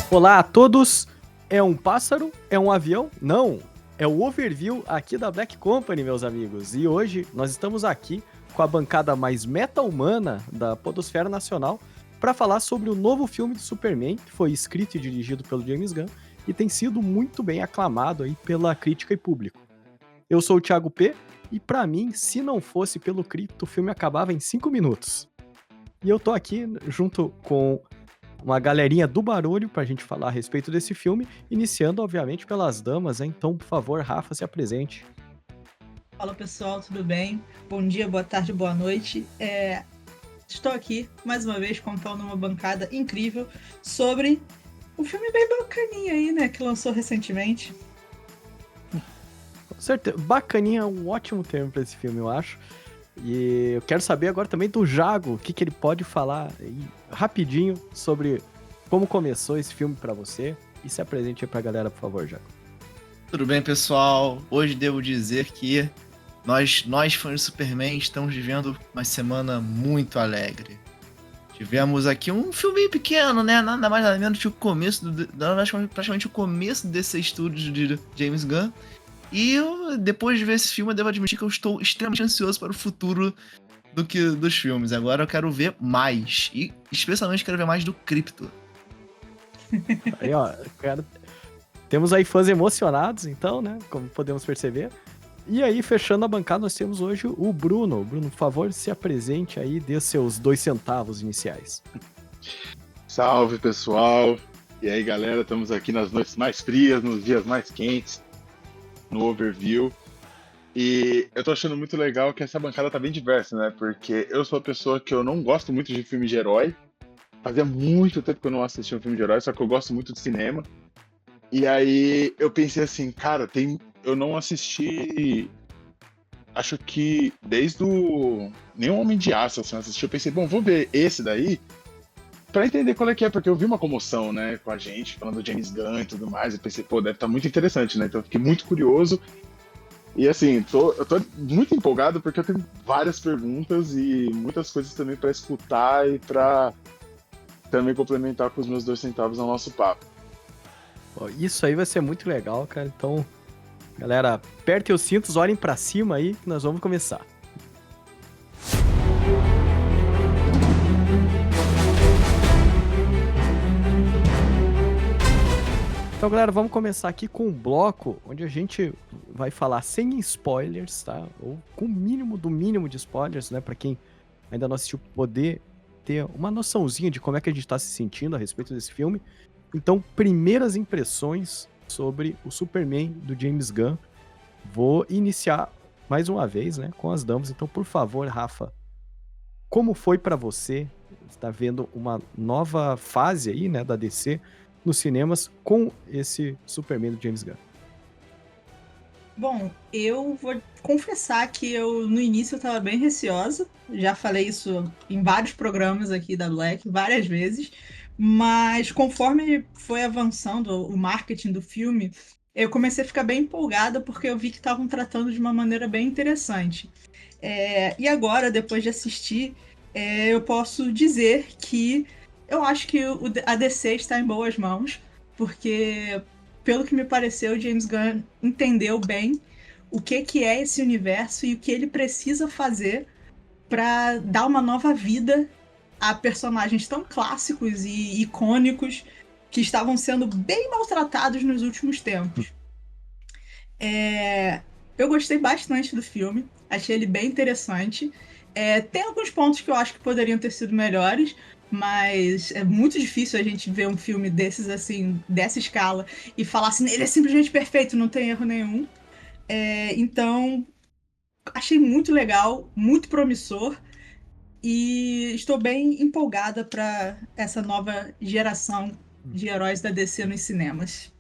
Olá a todos, é um pássaro? É um avião? Não, é o overview aqui da Black Company, meus amigos. E hoje nós estamos aqui com a bancada mais meta-humana da podosfera nacional para falar sobre o novo filme de Superman, que foi escrito e dirigido pelo James Gunn e tem sido muito bem aclamado aí pela crítica e público. Eu sou o Thiago P. e para mim, se não fosse pelo cripto, o filme acabava em 5 minutos. E eu tô aqui junto com uma galerinha do barulho pra gente falar a respeito desse filme, iniciando, obviamente, pelas damas, hein? Então, por favor, Rafa, se apresente. Fala pessoal, tudo bem? Bom dia, boa tarde, boa noite. Estou aqui, mais uma vez, contando uma bancada incrível sobre um filme bem bacaninha aí, né? Que lançou recentemente. Com certeza. Bacaninha é um ótimo termo pra esse filme, eu acho. E eu quero saber agora também do Jago, o que ele pode falar aí, rapidinho sobre como começou esse filme pra você. E se apresente aí pra galera, por favor, Jago. Tudo bem, pessoal? Hoje devo dizer que nós fãs de Superman, estamos vivendo uma semana muito alegre. Tivemos aqui um filminho pequeno, né? Nada mais nada menos que o começo, praticamente o começo desse estúdio de James Gunn. E depois de ver esse filme, eu devo admitir que eu estou extremamente ansioso para o futuro dos filmes. Agora eu quero ver mais. E especialmente quero ver mais do Krypto. Aí, ó, temos aí fãs emocionados, então, né? Como podemos perceber. E aí, fechando a bancada, nós temos hoje o Bruno. Bruno, por favor, se apresente aí, dê seus 2 centavos iniciais. Salve, pessoal! E aí, galera, estamos aqui nas noites mais frias, nos dias mais quentes, no overview. E eu tô achando muito legal que essa bancada tá bem diversa, né? Porque eu sou uma pessoa que eu não gosto muito de filme de herói. Fazia muito tempo que eu não assistia um filme de herói, só que eu gosto muito de cinema. E aí eu pensei assim, cara, eu não assisti, acho que desde o Nenhum Homem de Aço, assim, eu assisti, eu pensei, bom, vou ver esse daí pra entender qual é que é, porque eu vi uma comoção, né, com a gente, falando do James Gunn e tudo mais, eu pensei, pô, deve estar muito interessante, né, então eu fiquei muito curioso. E assim, eu tô muito empolgado porque eu tenho várias perguntas e muitas coisas também pra escutar e pra também complementar com os meus 2 centavos ao nosso papo. Ó, isso aí vai ser muito legal, cara. Então, galera, apertem os cintos, olhem pra cima aí que nós vamos começar. Então, galera, vamos começar aqui com um bloco onde a gente vai falar sem spoilers, tá? Ou com o mínimo do mínimo de spoilers, né? Pra quem ainda não assistiu, poder ter uma noçãozinha de como é que a gente tá se sentindo a respeito desse filme. Então, primeiras impressões sobre o Superman do James Gunn. Vou iniciar mais uma vez, né, com as damas. Então, por favor, Rafa, como foi pra você estar vendo uma nova fase aí, né, da DC nos cinemas com esse Superman do James Gunn? Bom, eu vou confessar que no início eu estava bem receosa. Já falei isso em vários programas aqui da Black, várias vezes. Mas conforme foi avançando o marketing do filme, eu comecei a ficar bem empolgada porque eu vi que estavam tratando de uma maneira bem interessante. E agora, depois de assistir, eu posso dizer que eu acho que a DC está em boas mãos, porque, pelo que me pareceu, o James Gunn entendeu bem o que é esse universo e o que ele precisa fazer para dar uma nova vida a personagens tão clássicos e icônicos que estavam sendo bem maltratados nos últimos tempos. Eu gostei bastante do filme, achei ele bem interessante. Tem alguns pontos que eu acho que poderiam ter sido melhores, mas é muito difícil a gente ver um filme desses, assim, dessa escala, e falar assim, ele é simplesmente perfeito, não tem erro nenhum. Então, achei muito legal, muito promissor, e estou bem empolgada para essa nova geração de heróis da DC nos cinemas.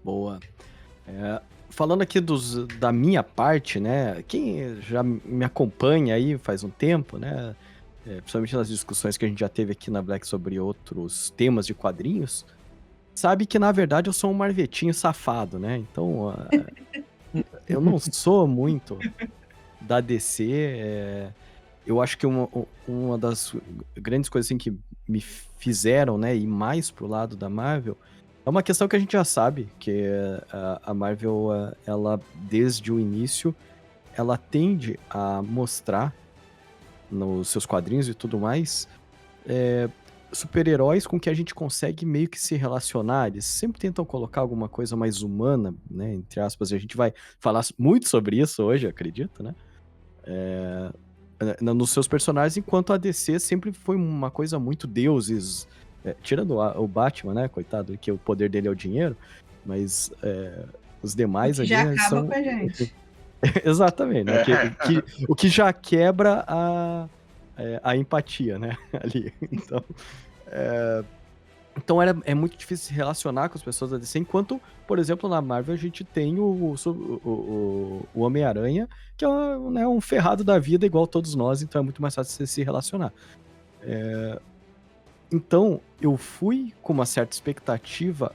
Boa. Falando aqui da minha parte, né? Quem já me acompanha aí faz um tempo, né? Principalmente nas discussões que a gente já teve aqui na Black sobre outros temas de quadrinhos, sabe que, na verdade, eu sou um marvetinho safado, né? Então, eu não sou muito da DC. Eu acho que uma das grandes coisas assim, que me fizeram, né, ir mais pro lado da Marvel é uma questão que a gente já sabe, que a Marvel, ela, desde o início, ela tende a mostrar nos seus quadrinhos e tudo mais, super-heróis com que a gente consegue meio que se relacionar. Eles sempre tentam colocar alguma coisa mais humana, né, entre aspas, e a gente vai falar muito sobre isso hoje, acredito, né? Nos seus personagens, enquanto a DC sempre foi uma coisa muito deuses, tirando o Batman, né, coitado, que o poder dele é o dinheiro, mas os demais ali, Já né, acaba são... com a gente. Exatamente, né? O que já quebra a empatia, né? Ali. Então é muito difícil se relacionar com as pessoas da DC, enquanto, por exemplo, na Marvel a gente tem o Homem-Aranha, que é um ferrado da vida igual todos nós, então é muito mais fácil você se relacionar. Então, eu fui com uma certa expectativa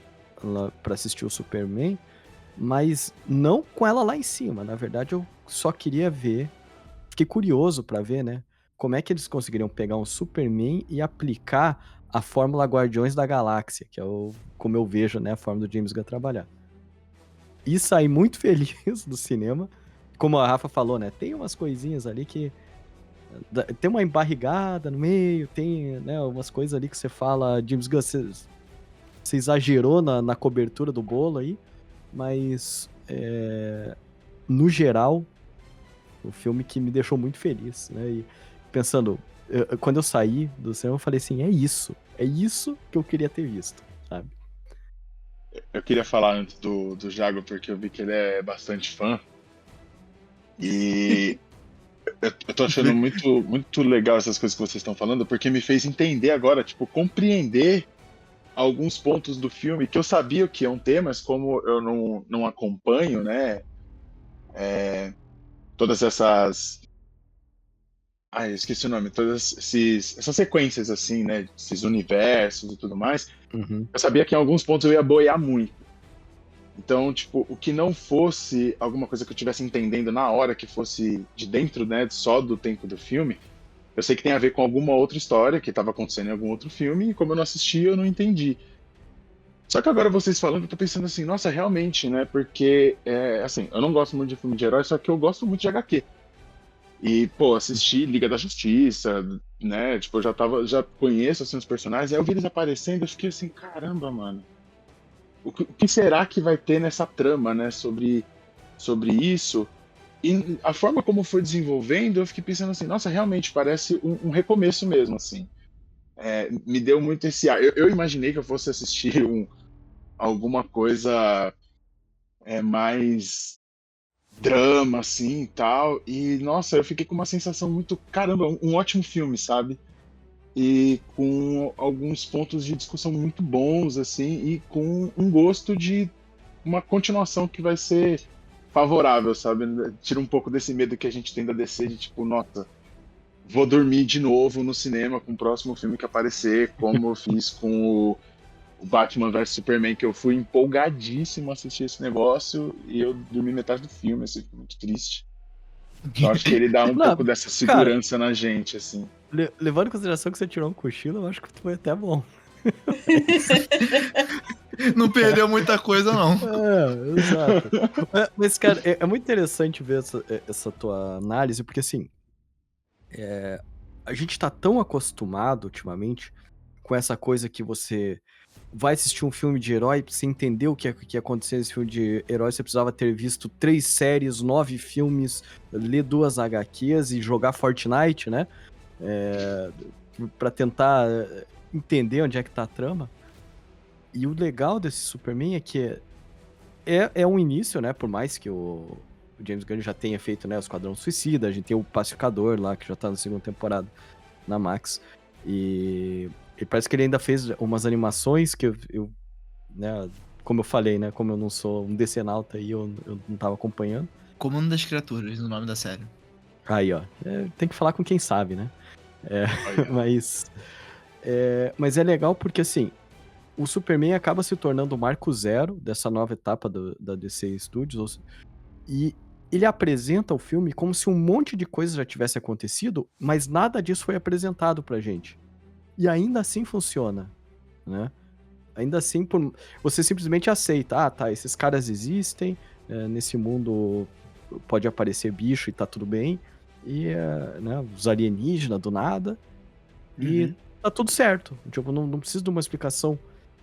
pra assistir o Superman, mas não com ela lá em cima. Na verdade, eu só queria ver, fiquei curioso pra ver, né, como é que eles conseguiriam pegar um Superman e aplicar a fórmula Guardiões da Galáxia, que é como eu vejo, né, a forma do James Gunn trabalhar. E saí muito feliz do cinema. Como a Rafa falou, né, tem umas coisinhas ali que tem uma embarrigada no meio, tem, né, umas coisas ali que você fala, James Gunn, você exagerou na cobertura do bolo aí, mas no geral, o filme que me deixou muito feliz, né? E pensando, quando eu saí do cinema, eu falei assim, é isso que eu queria ter visto, sabe? Eu queria falar antes do Jago, porque eu vi que ele é bastante fã. E eu tô achando muito, muito legal essas coisas que vocês estão falando, porque me fez entender agora, tipo, compreender alguns pontos do filme que eu sabia que iam ter, mas como eu não acompanho, né, todas essas... eu esqueci o nome. Todas essas sequências, assim, né, esses universos e tudo mais, Uhum. eu sabia que em alguns pontos eu ia boiar muito. Então, tipo, o que não fosse alguma coisa que eu estivesse entendendo na hora, que fosse de dentro, né, só do tempo do filme, eu sei que tem a ver com alguma outra história que estava acontecendo em algum outro filme, e como eu não assisti, eu não entendi. Só que agora vocês falando, eu tô pensando assim, nossa, realmente, né, porque, assim, eu não gosto muito de filme de herói, só que eu gosto muito de HQ. E, pô, assisti Liga da Justiça, né, tipo, eu já conheço, assim, os personagens, aí eu vi eles aparecendo, eu fiquei assim, caramba, mano. O que será que vai ter nessa trama, né, sobre isso? E a forma como foi desenvolvendo, eu fiquei pensando assim, nossa, realmente parece um recomeço mesmo, assim. Me deu muito esse ar. Eu imaginei que eu fosse assistir alguma coisa mais drama, assim, e tal. E, nossa, eu fiquei com uma sensação muito, caramba, um ótimo filme, sabe? E com alguns pontos de discussão muito bons, assim, e com um gosto de uma continuação que vai ser favorável, sabe? Tira um pouco desse medo que a gente tem da DC de tipo, nossa, vou dormir de novo no cinema com o próximo filme que aparecer, como eu fiz com o Batman vs Superman, que eu fui empolgadíssimo a assistir esse negócio e eu dormi metade do filme, assim, muito triste. Então acho que ele dá um Não, pouco dessa cara, segurança na gente, assim. levando em consideração que você tirou um cochilo, eu acho que foi até bom. Não perdeu muita coisa, não. Exato. Mas, cara, é muito interessante ver essa tua análise, porque assim, a gente tá tão acostumado ultimamente com essa coisa que você vai assistir um filme de herói, pra você entender o que ia acontecer nesse filme de herói, você precisava ter visto 3 séries, 9 filmes, ler 2 HQs e jogar Fortnite, né? Pra tentar entender onde é que tá a trama. E o legal desse Superman é que é um início, né? Por mais que o James Gunn já tenha feito, né, o Esquadrão Suicida, a gente tem o Pacificador lá, que já tá na segunda temporada na Max. E parece que ele ainda fez umas animações que eu né, como eu falei, né, como eu não sou um decenalta aí, eu não tava acompanhando. Comando das Criaturas, o nome da série. Aí, ó, tem que falar com quem sabe, né? Mas é legal porque, assim, o Superman acaba se tornando o marco zero dessa nova etapa da DC Studios, e ele apresenta o filme como se um monte de coisa já tivesse acontecido, mas nada disso foi apresentado pra gente. E ainda assim funciona, né? Ainda assim, você simplesmente aceita. Ah, tá, esses caras existem, nesse mundo pode aparecer bicho e tá tudo bem. E, né, os alienígenas do nada. E tá tudo certo. Tipo, não precisa de uma explicação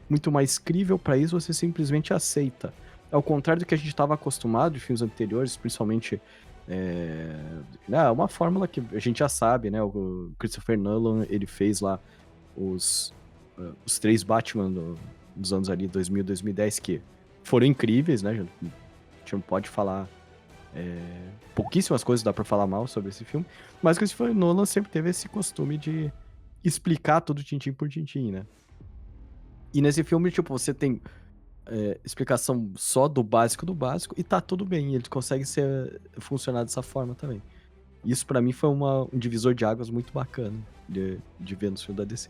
muito mais crível pra isso, você simplesmente aceita. Ao contrário do que a gente estava acostumado de filmes anteriores, principalmente uma fórmula que a gente já sabe, né? O Christopher Nolan, ele fez lá os 3 Batman dos anos ali, 2000, 2010, que foram incríveis, né? A gente não pode falar pouquíssimas coisas dá pra falar mal sobre esse filme, mas o Christopher Nolan sempre teve esse costume de explicar tudo tintim por tintim, né? E nesse filme, tipo, você tem explicação só do básico e tá tudo bem, ele consegue funcionar dessa forma também. Isso pra mim foi um divisor de águas muito bacana de ver no filme da DC.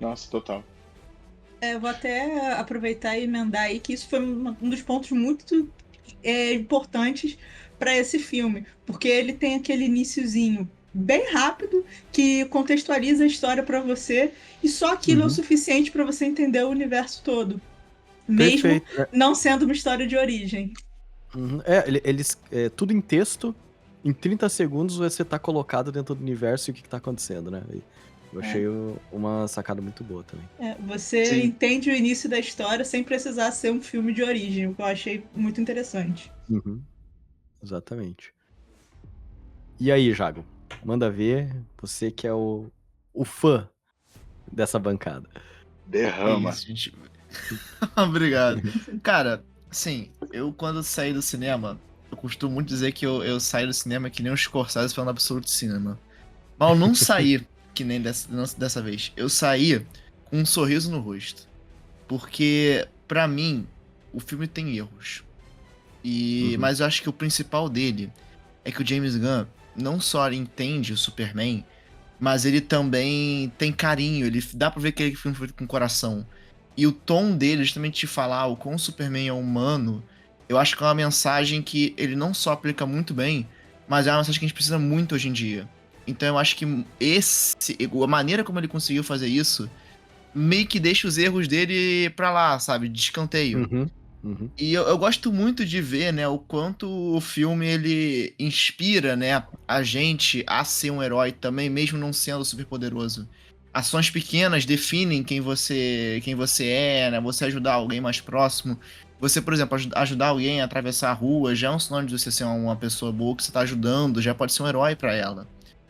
Nossa, total. Eu vou até aproveitar e emendar aí que isso foi um dos pontos muito importantes para esse filme, porque ele tem aquele iniciozinho bem rápido que contextualiza a história para você e só aquilo é o suficiente para você entender o universo todo, mesmo Perfeito. não sendo uma história de origem. Eles tudo em texto, em 30 segundos você tá colocado dentro do universo e o que tá acontecendo, né? Eu achei uma sacada muito boa também. Você entende o início da história sem precisar ser um filme de origem, o que eu achei muito interessante. Exatamente. E aí, Jago? Manda ver, você que é o fã dessa bancada. Derrama. É isso, gente. Obrigado. Cara, assim, eu quando saí do cinema, eu costumo muito dizer que eu saí do cinema que nem um Scorsese falando absoluto cinema. Mas eu não saí que nem dessa vez. Eu saí com um sorriso no rosto. Porque, pra mim, o filme tem erros. Mas eu acho que o principal dele é que o James Gunn não só entende o Superman, mas ele também tem carinho. Dá pra ver que ele filme foi com coração. E o tom dele, justamente de falar o quão o Superman é humano, eu acho que é uma mensagem que ele não só aplica muito bem, mas é uma mensagem que a gente precisa muito hoje em dia. Então eu acho que a maneira como ele conseguiu fazer isso meio que deixa os erros dele pra lá, sabe? De escanteio. E eu gosto muito de ver, né, o quanto o filme ele inspira, né, a gente a ser um herói também, mesmo não sendo super poderoso. Ações pequenas definem quem você é, né? Você ajudar alguém mais próximo. Você, por exemplo, ajudar alguém a atravessar a rua já é um sinônimo de você ser uma pessoa boa que você tá ajudando, já pode ser um herói pra ela.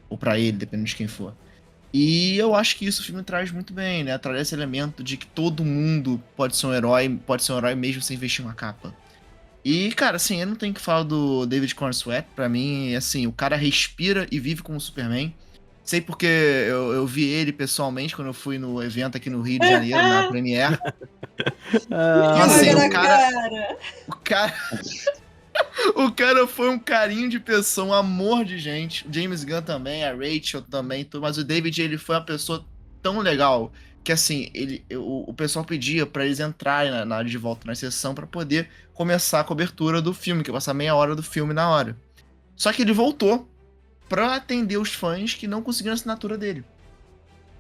Ou pra ele, dependendo de quem for. E eu acho que isso o filme traz muito bem, né? Traz esse elemento de que todo mundo pode ser um herói mesmo sem vestir uma capa. E, cara, assim, eu não tenho que falar do David Corenswet. Pra mim, assim, o cara respira e vive como Superman. Sei porque eu vi ele pessoalmente quando eu fui no evento aqui no Rio de Janeiro, na Premiere. E assim, o cara foi um carinho de pessoa, um amor de gente. O James Gunn também, a Rachel também, mas o David, ele foi uma pessoa tão legal que, assim, o pessoal pedia pra eles entrarem de volta na sessão pra poder começar a cobertura do filme, que ia passar meia hora do filme na hora. Só que ele voltou pra atender os fãs que não conseguiram a assinatura dele.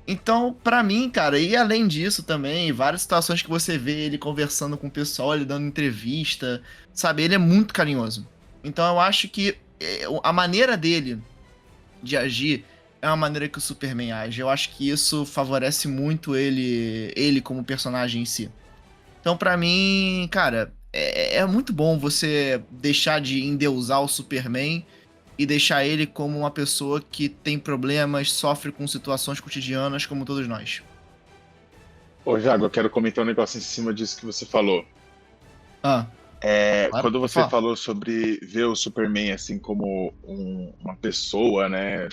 Então, pra mim, cara, e além disso também, várias situações que você vê ele conversando com o pessoal, ele dando entrevista, sabe? Ele é muito carinhoso. Então eu acho que a maneira dele de agir é uma maneira que o Superman age. Eu acho que isso favorece muito ele como personagem em si. Então, pra mim, cara, é muito bom você deixar de endeusar o Superman e deixar ele como uma pessoa que tem problemas, sofre com situações cotidianas como todos nós. Ô, Jago, eu quero comentar um negócio em cima disso que você falou. Claro, Quando você falou sobre ver o Superman assim como uma pessoa, né,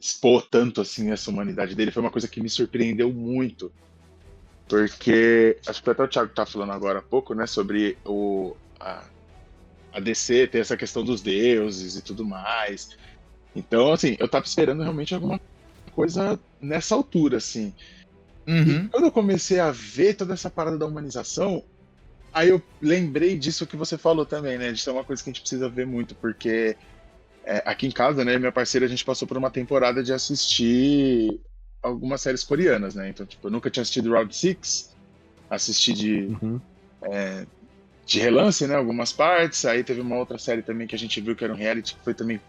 expor tanto assim essa humanidade dele, foi uma coisa que me surpreendeu muito. Porque acho que até o Thiago tá falando agora há pouco, né, sobre a DC ter essa questão dos deuses e tudo mais. Então, assim, eu tava esperando realmente alguma coisa nessa altura, assim. Uhum. Quando eu comecei a ver toda essa parada da humanização, aí eu lembrei disso que você falou também, né? De ser uma coisa que a gente precisa ver muito, porque aqui em casa, né, minha parceira, a gente passou por uma temporada de assistir algumas séries coreanas, né? Então, tipo, eu nunca tinha assistido Round Six, assisti Uhum. de relance, né, algumas partes. Aí teve uma outra série também que a gente viu que era um reality, que foi também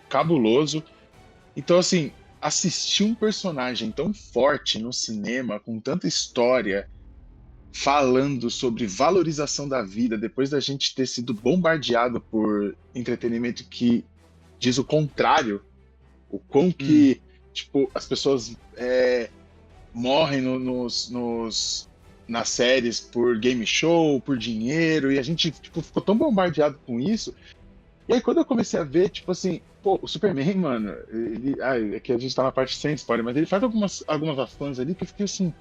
cabuloso. Então, assim, assistir um personagem tão forte no cinema, com tanta história, falando sobre valorização da vida, depois da gente ter sido bombardeado por entretenimento que diz o contrário, o quão que, tipo, as pessoas morrem nas séries por game show, por dinheiro, e a gente, tipo, ficou tão bombardeado com isso. E aí, quando eu comecei a ver, tipo assim, pô, o Superman, mano, é que a gente tá na parte sem spoiler, mas ele faz algumas ações ali que eu fiquei assim,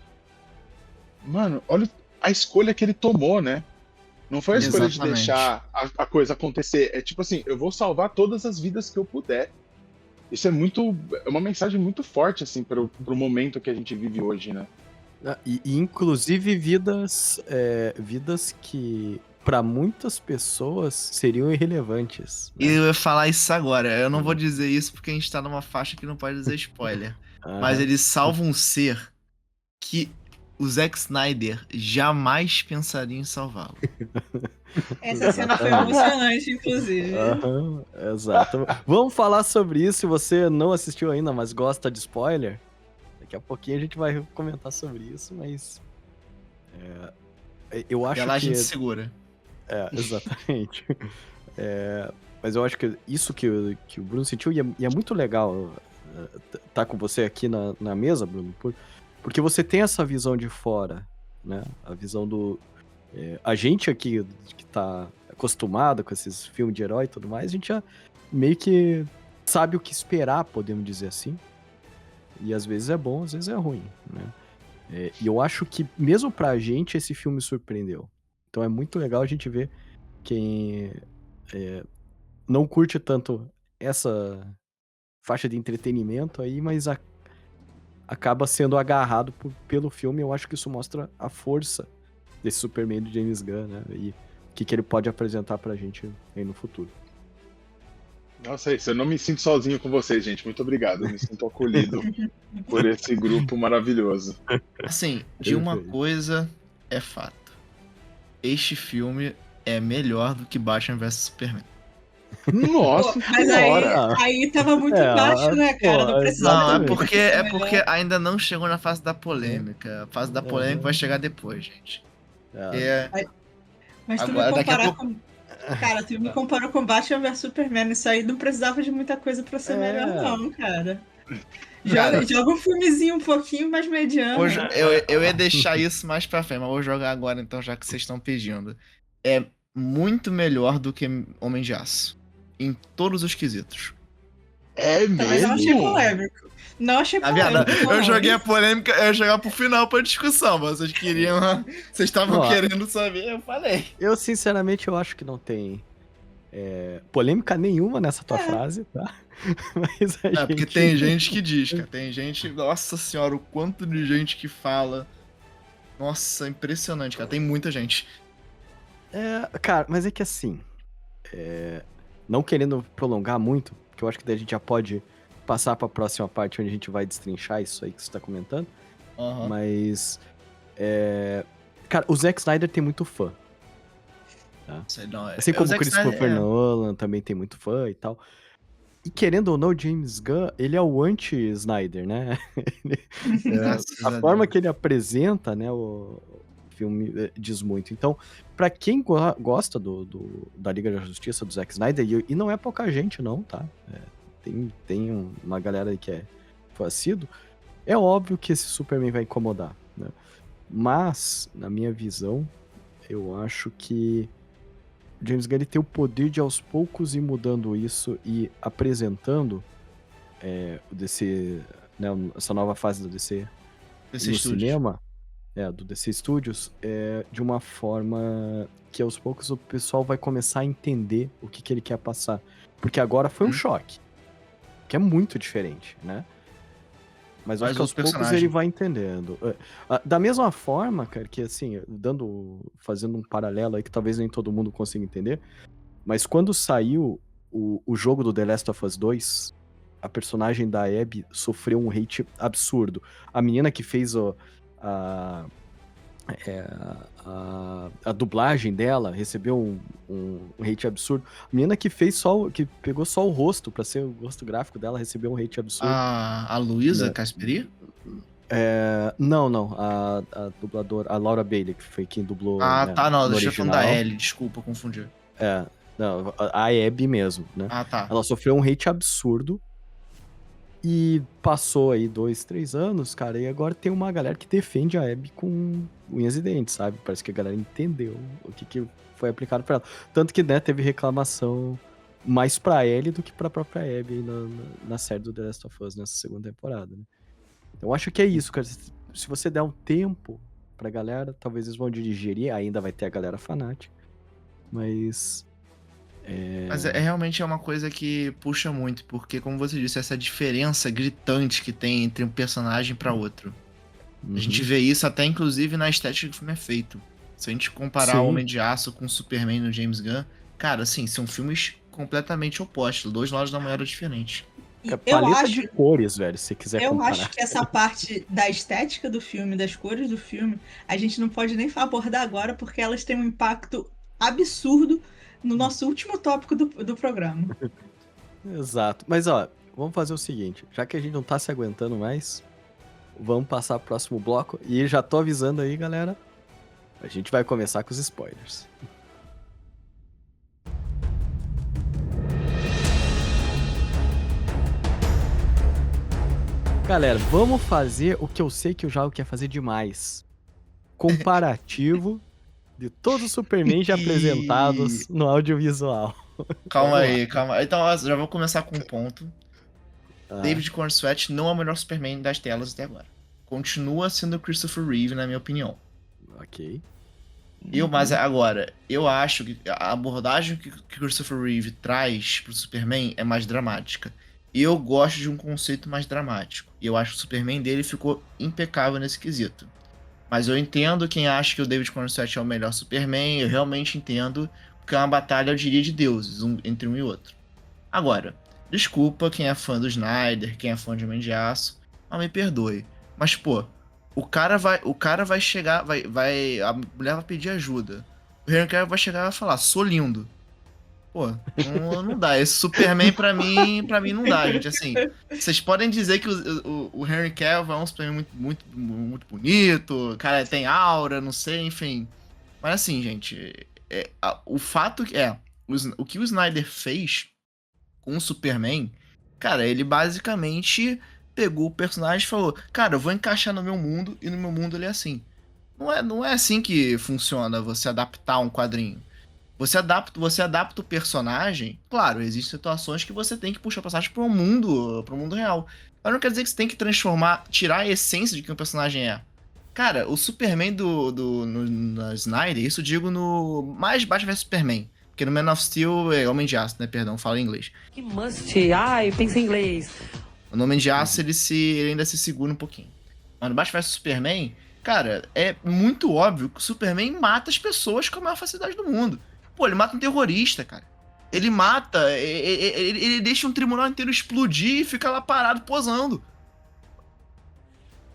mano, olha a escolha que ele tomou, né? Não foi a escolha de Exatamente. deixar a coisa acontecer. É tipo assim, eu vou salvar todas as vidas que eu puder. Isso é uma mensagem muito forte, assim, pro momento que a gente vive hoje, né? E inclusive vidas que para muitas pessoas seriam irrelevantes, E né? eu ia falar isso agora. Eu não vou dizer isso porque a gente tá numa faixa que não pode dizer spoiler. Mas Aham. ele salva um ser que o Zack Snyder jamais pensaria em salvá-lo. Essa cena foi Exatamente. emocionante, inclusive. Aham, exato. Vamos falar sobre isso. Se você não assistiu ainda, mas gosta de spoiler, daqui a pouquinho a gente vai comentar sobre isso, mas eu acho Ela a que gente segura. exatamente. Mas eu acho que isso que o Bruno sentiu, e é muito legal tá com você aqui na mesa, Bruno, porque você tem essa visão de fora, né? A visão do. A gente aqui que tá acostumado com esses filmes de herói e tudo mais, a gente já meio que sabe o que esperar, podemos dizer assim. E às vezes é bom, às vezes é ruim, né? E eu acho que mesmo pra gente esse filme surpreendeu. Então é muito legal a gente ver quem não curte tanto essa faixa de entretenimento aí, mas acaba sendo agarrado pelo filme. Eu acho que isso mostra a força desse Superman do James Gunn, né? E o que ele pode apresentar pra gente aí no futuro. Nossa, é isso. Eu não me sinto sozinho com vocês, gente. Muito obrigado. Eu me sinto acolhido por esse grupo maravilhoso. Assim, de uma Perfeito. coisa é fato. Este filme é melhor do que Batman vs Superman. Nossa Pô, mas senhora! aí tava muito baixo, né, cara? Não pô, precisava Não, ter exatamente. é sido porque melhor. ainda não chegou na fase da polêmica. A fase da polêmica vai chegar depois, gente. É, Mas tu me agora, daqui a comparar pouco. com. Cara, tu me comparou com Batman vs Superman. Isso aí não precisava de muita coisa pra ser melhor, não, cara. Cara, Joga um filmezinho um pouquinho mais mediano. hoje eu ia deixar isso mais pra frente, mas vou jogar agora então, já que vocês estão pedindo. É muito melhor do que Homem de Aço. Em todos os quesitos. É Tá, mas eu não achei mesmo? polêmico. Não achei Tá vendo? polêmico. Eu não. joguei a polêmica, eu ia jogar pro final pra discussão, mas vocês queriam. Vocês estavam Ó, querendo saber, eu falei. Eu, sinceramente, eu acho que não tem polêmica nenhuma nessa tua frase, tá? Mas a É, porque gente... tem gente que diz, cara. Tem gente. Nossa senhora, o quanto de gente que fala. Nossa, impressionante, cara. Tem muita gente. Cara, mas é que assim, não querendo prolongar muito, que eu acho que daí a gente já pode passar pra próxima parte onde a gente vai destrinchar isso aí que você tá comentando, Aham. mas... Cara, o Zack Snyder tem muito fã. Sei não, Assim o como o Zack Snyder Christopher Nolan também tem muito fã e tal. E querendo ou não, o James Gunn, ele é o anti-Snyder, né? Graças A a forma Deus. que ele apresenta, né, o filme diz muito. Então, pra quem gosta da Liga da Justiça do Zack Snyder, e não é pouca gente não, tá? Tem uma galera aí que é assíduo, é óbvio que esse Superman vai incomodar, né? Mas, na minha visão, eu acho que James Gunn ele tem o poder de aos poucos ir mudando isso e apresentando o DC, né, essa nova fase do DC Esse no estúdio. cinema, do DC Studios, de uma forma que aos poucos o pessoal vai começar a entender o que ele quer passar. Porque agora foi um choque, que é muito diferente, né? Mas Mas acho que aos outro poucos personagem. ele vai entendendo. Da mesma forma, cara, que assim, fazendo um paralelo aí que talvez nem todo mundo consiga entender, mas quando saiu o jogo do The Last of Us 2, a personagem da Abby sofreu um hate absurdo. A menina que fez a, é, a dublagem dela recebeu um hate absurdo. A menina que que pegou só o rosto pra ser o rosto gráfico dela recebeu um hate absurdo. A Luísa Né? Casperi? Não, a dubladora, a Laura Bailey, que foi quem dublou, Ah, né, tá, não, no deixa eu falando da original. Ellie, desculpa, confundi. Não, a Abby mesmo, né? Ah, tá. Ela sofreu um hate absurdo e passou aí 2, 3 anos, cara, e agora tem uma galera que defende a Abby com unhas e dentes, sabe? Parece que a galera entendeu o que foi aplicado pra ela. Tanto que, né, teve reclamação mais pra Ellie do que pra própria Abby aí na série do The Last of Us nessa segunda temporada, né? Então, eu acho que é isso, cara. Se você der um tempo pra galera, talvez eles vão digerir, ainda vai ter a galera fanática, mas... Mas realmente é uma coisa que puxa muito, porque, como você disse, essa diferença gritante que tem entre um personagem pra outro. A gente vê isso até, inclusive, na estética que o filme é feito. Se a gente comparar Sim. Homem de Aço com Superman no James Gunn, cara, assim, são filmes completamente opostos, dois lados da moeda diferentes. E É paleta de cores, velho, se você quiser eu comparar. acho que essa parte da estética do filme, das cores do filme, a gente não pode nem abordar agora, porque elas têm um impacto absurdo no nosso último tópico do programa. Exato. Mas, ó, vamos fazer o seguinte. Já que a gente não tá se aguentando mais, vamos passar pro próximo bloco. E já tô avisando aí, galera. A gente vai começar com os spoilers. Galera, vamos fazer o que eu sei que o Jalo quer fazer demais. Comparativo de todos os Superman já apresentados no audiovisual. Calma Vamos lá. aí, calma. Então, ó, já vou começar com um ponto. Ah, David Cornsweet não é o melhor Superman das telas até agora. Continua sendo Christopher Reeve, na minha opinião. ok. Mas agora, eu acho que a abordagem que Christopher Reeve traz pro Superman é mais dramática. E eu gosto de um conceito mais dramático. E eu acho que o Superman dele ficou impecável nesse quesito. Mas eu entendo quem acha que o David Cornsweet é o melhor Superman, eu realmente entendo, porque é uma batalha, eu diria, de deuses, entre um e outro. Agora, desculpa quem é fã do Snyder, quem é fã de Homem de Aço, mas me perdoe. Mas, pô, o cara vai chegar, a mulher vai pedir ajuda. O Henry Cavill vai chegar e vai falar, sou lindo. Pô, não dá. Esse Superman pra mim não dá, gente. Assim, vocês podem dizer que o Henry Cavill é um Superman muito bonito, o cara tem aura, não sei, enfim. Mas assim, gente, o fato é, o que o Snyder fez com o Superman, cara, ele basicamente pegou o personagem e falou, cara, eu vou encaixar no meu mundo e no meu mundo ele é assim. Não é assim que funciona você adaptar um quadrinho. Você adapta o personagem. Claro, existem situações que você tem que puxar o personagem pro mundo real. Mas não quer dizer que você tem que tirar a essência de quem o personagem é. Cara, o Superman no Snyder, isso eu digo no mais Batman vs Superman. Porque no Man of Steel é Homem de Aço, né? Perdão, fala em inglês. Que must. Ai, pensa em inglês. No Homem de Aço ele ainda se segura um pouquinho. Mas no Batman vs Superman, cara, é muito óbvio que o Superman mata as pessoas com a maior facilidade do mundo. Pô, ele mata um terrorista, cara. Ele mata, ele deixa um tribunal inteiro explodir e fica lá parado posando.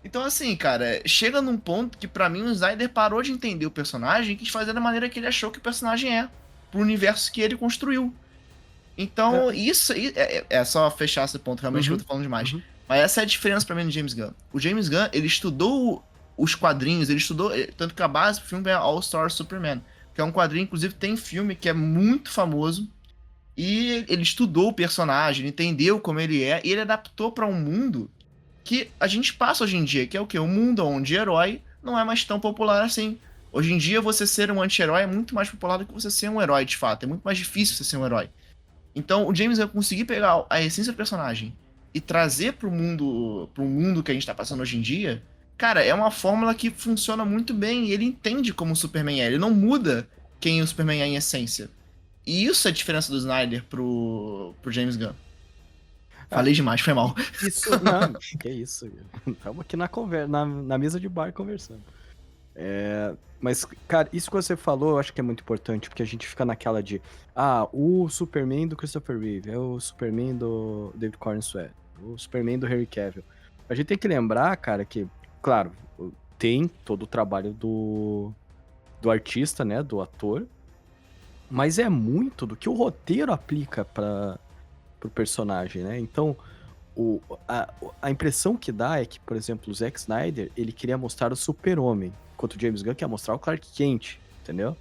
Então, assim, cara, chega num ponto que pra mim o Snyder parou de entender o personagem e quis fazer da maneira que ele achou que o personagem é, pro universo que ele construiu. Então, isso é só fechar esse ponto, realmente que eu tô falando demais. Mas essa é a diferença pra mim do James Gunn. O James Gunn, ele estudou os quadrinhos, ele estudou, tanto que a base do filme é All-Star Superman, que é um quadrinho, inclusive tem filme que é muito famoso, e ele estudou o personagem, ele entendeu como ele é, e ele adaptou pra um mundo que a gente passa hoje em dia, que é o quê? Um mundo onde herói não é mais tão popular assim. Hoje em dia, você ser um anti-herói é muito mais popular do que você ser um herói, de fato. É muito mais difícil você ser um herói. Então, o James vai conseguir pegar a essência do personagem e trazer pro mundo que a gente tá passando hoje em dia. Cara, é uma fórmula que funciona muito bem e ele entende como o Superman é. Ele não muda quem o Superman é em essência. E isso é a diferença do Snyder pro James Gunn. Falei demais, foi mal. Isso, não, que isso. Estamos aqui na conversa, na mesa de bar conversando. Mas, cara, isso que você falou eu acho que é muito importante, porque a gente fica naquela de o Superman do Christopher Reeve, é o Superman do David Corenswet, o Superman do Henry Cavill. A gente tem que lembrar, cara, que, claro, tem todo o trabalho do artista, né, do ator, mas é muito do que o roteiro aplica pro personagem, né? Então, a impressão que dá é que, por exemplo, o Zack Snyder, ele queria mostrar o Super-Homem, enquanto o James Gunn quer mostrar o Clark Kent, entendeu?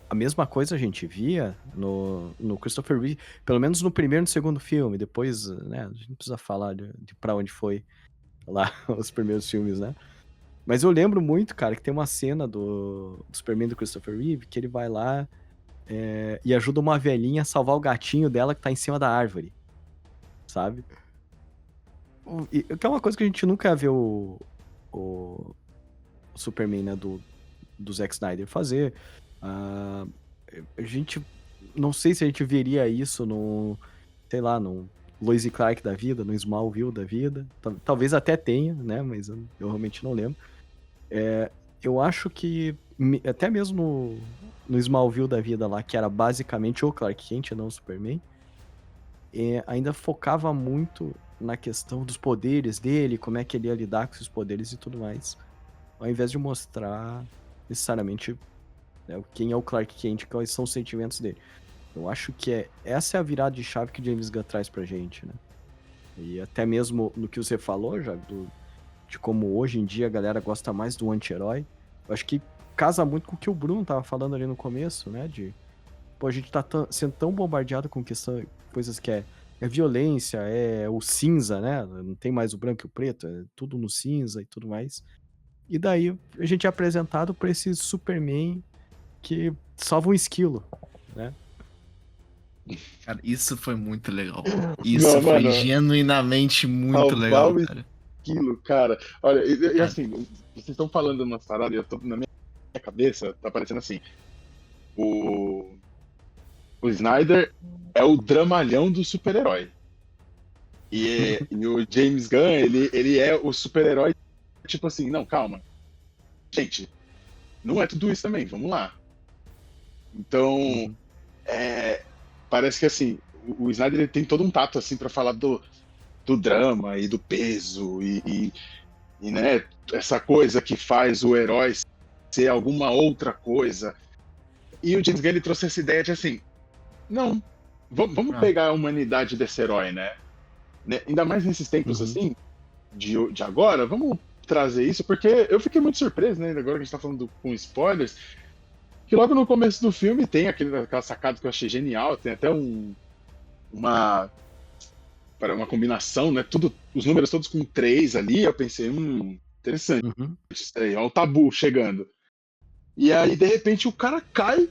A mesma coisa a gente via no Christopher Reeve, pelo menos no primeiro e no segundo filme, depois, né, a gente não precisa falar de pra onde foi lá os primeiros filmes, né? Mas eu lembro muito, cara, que tem uma cena do Superman do Christopher Reeve, que ele vai lá e ajuda uma velhinha a salvar o gatinho dela que tá em cima da árvore, sabe? Que é uma coisa que a gente nunca vê o Superman, né, do Zack Snyder fazer. A gente, não sei se a gente veria isso sei lá, no Lois e Clark da vida, no Smallville da vida. Talvez até tenha, né, mas eu realmente não lembro. Eu acho que até mesmo no Smallville da vida lá, que era basicamente o Clark Kent, não o Superman, ainda focava muito na questão dos poderes dele, como é que ele ia lidar com esses poderes e tudo mais, ao invés de mostrar necessariamente, né, quem é o Clark Kent, quais são os sentimentos dele. Eu acho que essa é a virada de chave que James Gunn traz pra gente, né? E até mesmo no que você falou, já, de como hoje em dia a galera gosta mais do anti-herói, eu acho que casa muito com o que o Bruno tava falando ali no começo, né? A gente tá sendo tão bombardeado com coisas que é violência, é o cinza, né? Não tem mais o branco e o preto, é tudo no cinza e tudo mais. E daí a gente é apresentado por esse Superman que salva um esquilo, né? Cara, isso foi muito legal. Isso Não, foi mano, genuinamente muito salvar legal, o cara. esquilo, cara. Olha, e assim, vocês estão falando umas paradas e na minha cabeça tá parecendo assim. O Snyder é o dramalhão do super-herói. E o James Gunn, ele é o super-herói, tipo assim, não, calma. Gente, não é tudo isso também, vamos lá. Então, parece que assim, o Snyder ele tem todo um tato assim para falar do drama e do peso e né, essa coisa que faz o herói ser alguma outra coisa. E o James Gunn ele trouxe essa ideia de assim, não, vamos pegar a humanidade desse herói, né? Ainda mais nesses tempos assim, de agora, vamos trazer isso, porque eu fiquei muito surpreso, né? Agora que a gente tá falando com spoilers, que logo no começo do filme tem aquela sacada que eu achei genial, tem até uma combinação, né? Os números todos com 3 ali, eu pensei, interessante, isso aí, ó, o tabu chegando. E aí, de repente, o cara cai.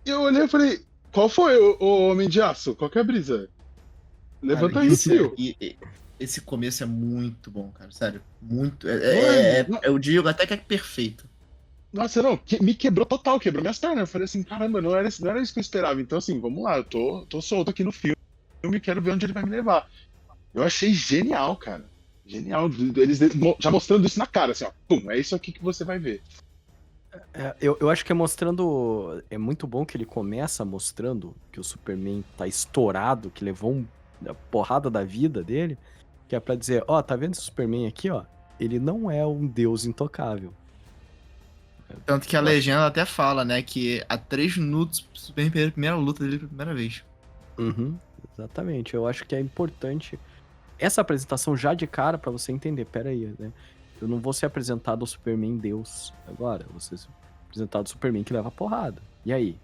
E eu olhei e falei, qual foi, o Homem de Aço? Qual que é a brisa? Levanta aí, tio. Esse começo é muito bom, cara, sério. Muito. Mano, Eu digo até que é perfeito. Nossa, não, me quebrou total, quebrou minhas pernas. Eu falei assim, caramba, não era isso que eu esperava. Então, assim, vamos lá, eu tô solto aqui no filme, quero ver onde ele vai me levar. Eu achei genial, cara. Genial. Eles já mostrando isso na cara, assim, ó. Pum, é isso aqui que você vai ver. Eu acho que é mostrando. É muito bom que ele começa mostrando que o Superman tá estourado, que levou a porrada da vida dele. Que é pra dizer, ó, tá vendo esse Superman aqui, ó? Ele não é um deus intocável. Tanto que a legenda até fala, né, que há 3 minutos o Superman perdeu a primeira luta dele pela primeira vez. Exatamente. Eu acho que é importante essa apresentação já de cara pra você entender. Pera aí, né? Eu não vou ser apresentado ao Superman Deus agora. Eu vou ser apresentado ao Superman que leva porrada. E aí?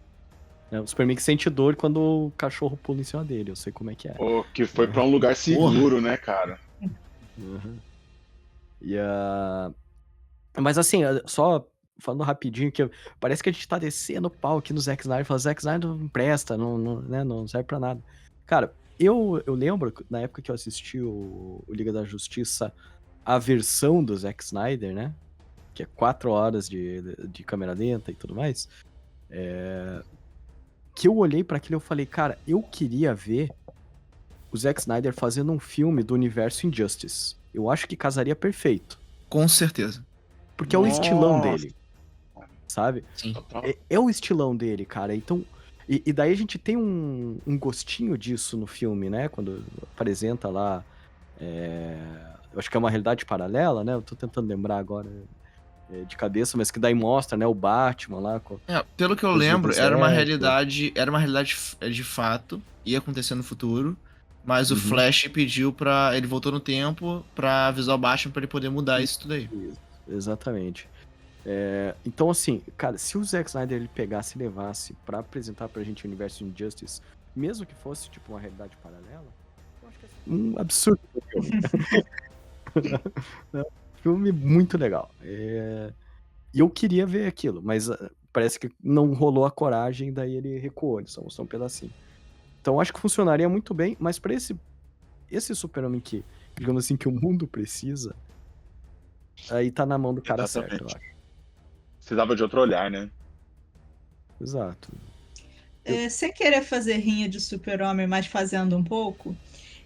O Superman que sente dor quando o cachorro pula em cima dele. Eu sei como é que é. Que foi pra um lugar seguro, né, cara? Mas assim, só falando rapidinho, que parece que a gente tá descendo o pau aqui no Zack Snyder. Falando, Zack Snyder não presta, não serve pra nada. Cara, eu lembro, na época que eu assisti o Liga da Justiça, a versão do Zack Snyder, né? Que é 4 horas de câmera lenta e tudo mais. que eu olhei pra aquilo e eu falei, cara, eu queria ver o Zack Snyder fazendo um filme do universo Injustice. Eu acho que casaria perfeito. Com certeza. Porque é o estilão Nossa. dele, sabe? Sim. Total. É o estilão dele, cara. Então. E daí a gente tem um gostinho disso no filme, né? Quando apresenta lá. Eu acho que é uma realidade paralela, né? Eu tô tentando lembrar agora de cabeça, mas que daí mostra, né? O Batman lá. Pelo que eu Os lembro, desertos. era uma realidade de fato, ia acontecer no futuro, mas o Uhum. Flash pediu pra. Ele voltou no tempo pra avisar o Batman pra ele poder mudar isso tudo aí. Isso, exatamente. Então, assim, cara, se o Zack Snyder ele pegasse e levasse pra apresentar pra gente o universo Injustice, mesmo que fosse, tipo, uma realidade paralela, eu acho que é um absurdo de filme. Filme muito legal. E eu queria ver aquilo, mas parece que não rolou a coragem, daí ele recuou, ele só mostrou um pedacinho. Então, eu acho que funcionaria muito bem, mas pra esse Super-Homem que, digamos assim, que o mundo precisa, aí tá na mão do cara certo, eu Exatamente. acho. Precisava de outro olhar, né? Exato. Sem querer fazer rinha de Super-Homem, mas fazendo um pouco,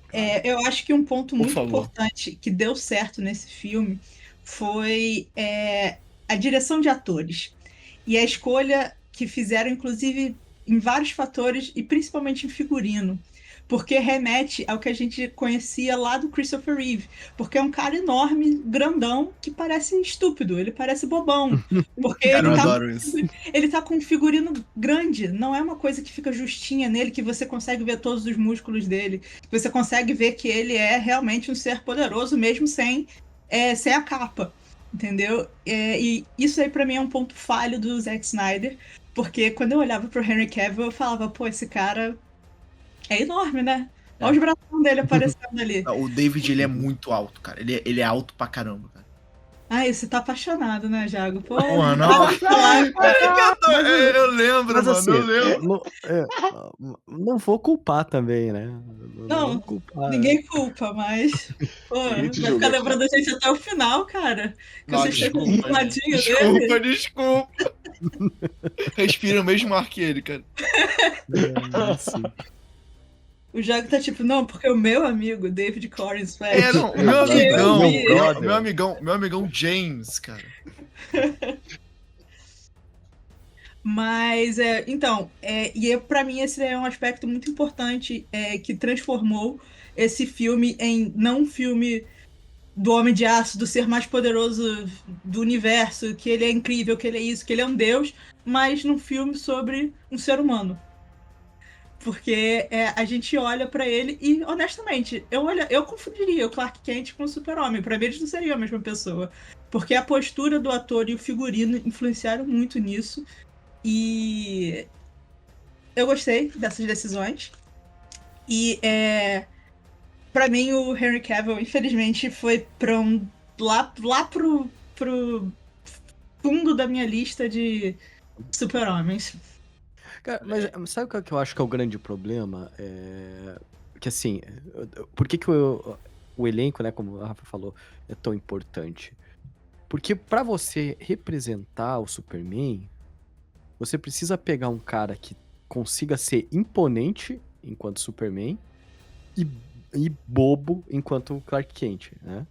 Claro. eu acho que um ponto Por muito favor. importante que deu certo nesse filme foi a direção de atores. E a escolha que fizeram, inclusive, em vários fatores, e principalmente em figurino. Porque remete ao que a gente conhecia lá do Christopher Reeve. Porque é um cara enorme, grandão, que parece estúpido, ele parece bobão. Porque Cara, eu ele tá, adoro isso. ele tá com um figurino grande, não é uma coisa que fica justinha nele, que você consegue ver todos os músculos dele. Você consegue ver que ele é realmente um ser poderoso, mesmo sem a capa. Entendeu? E isso aí pra mim é um ponto falho do Zack Snyder, porque quando eu olhava pro Henry Cavill, eu falava, pô, esse cara é enorme, né? Olha os braços dele aparecendo ali. O David, ele é muito alto, cara. Ele é alto pra caramba, cara. Ai, você tá apaixonado, né, Jago? Pô, Porra, não. vai falar, Eu lembro, Mas mano, assim, eu lembro. não vou culpar também, né? Não, vou culpar. ninguém culpa, mas pô, Ninguém te vai julga, ficar lembrando a gente até o final, cara. Que Não, você chegou do desculpa, ladinho gente. dele. Desculpa. Respira o mesmo ar que ele, cara. Sim. O Jago tá tipo, não, porque o meu amigo, David Corins, Não, o meu Meu amigão, brother. meu amigão James, cara. Mas, então, pra mim esse é um aspecto muito importante que transformou esse filme em não um filme do Homem de Aço, do ser mais poderoso do universo, que ele é incrível, que ele é isso, que ele é um deus, mas num filme sobre um ser humano. Porque a gente olha pra ele e, honestamente, eu confundiria o Clark Kent com o Super-Homem. Pra mim eles não seriam a mesma pessoa. Porque a postura do ator e o figurino influenciaram muito nisso. E eu gostei dessas decisões. E pra mim o Henry Cavill, infelizmente, foi lá pro fundo da minha lista de super-homens. Cara, mas sabe o que eu acho que é o grande problema? Que assim, por que o elenco, né, como a Rafa falou, é tão importante? Porque pra você representar o Superman, você precisa pegar um cara que consiga ser imponente enquanto Superman e bobo enquanto Clark Kent, né?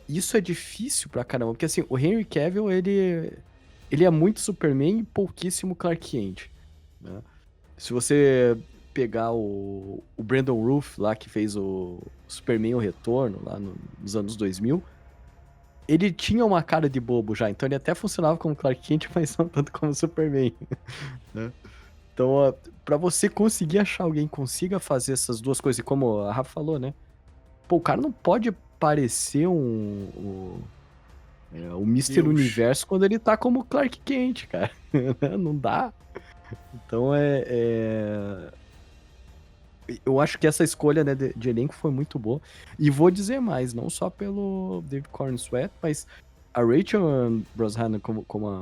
Isso é difícil pra caramba, porque assim, o Henry Cavill, ele é muito Superman e pouquíssimo Clark Kent, né? Se você pegar o Brandon Routh lá, que fez o Superman O Retorno, lá nos anos 2000, ele tinha uma cara de bobo já, então ele até funcionava como Clark Kent, mas não tanto como Superman, né? Então, pra você conseguir achar alguém que consiga fazer essas duas coisas, e como a Rafa falou, né? Pô, o cara não pode parecer o Mr. Deus. Universo quando ele tá como Clark Kent, cara. Não dá. Então, eu acho que essa escolha, né, de elenco foi muito boa. E vou dizer mais, não só pelo David Corenswet, mas a Rachel Brosnahan como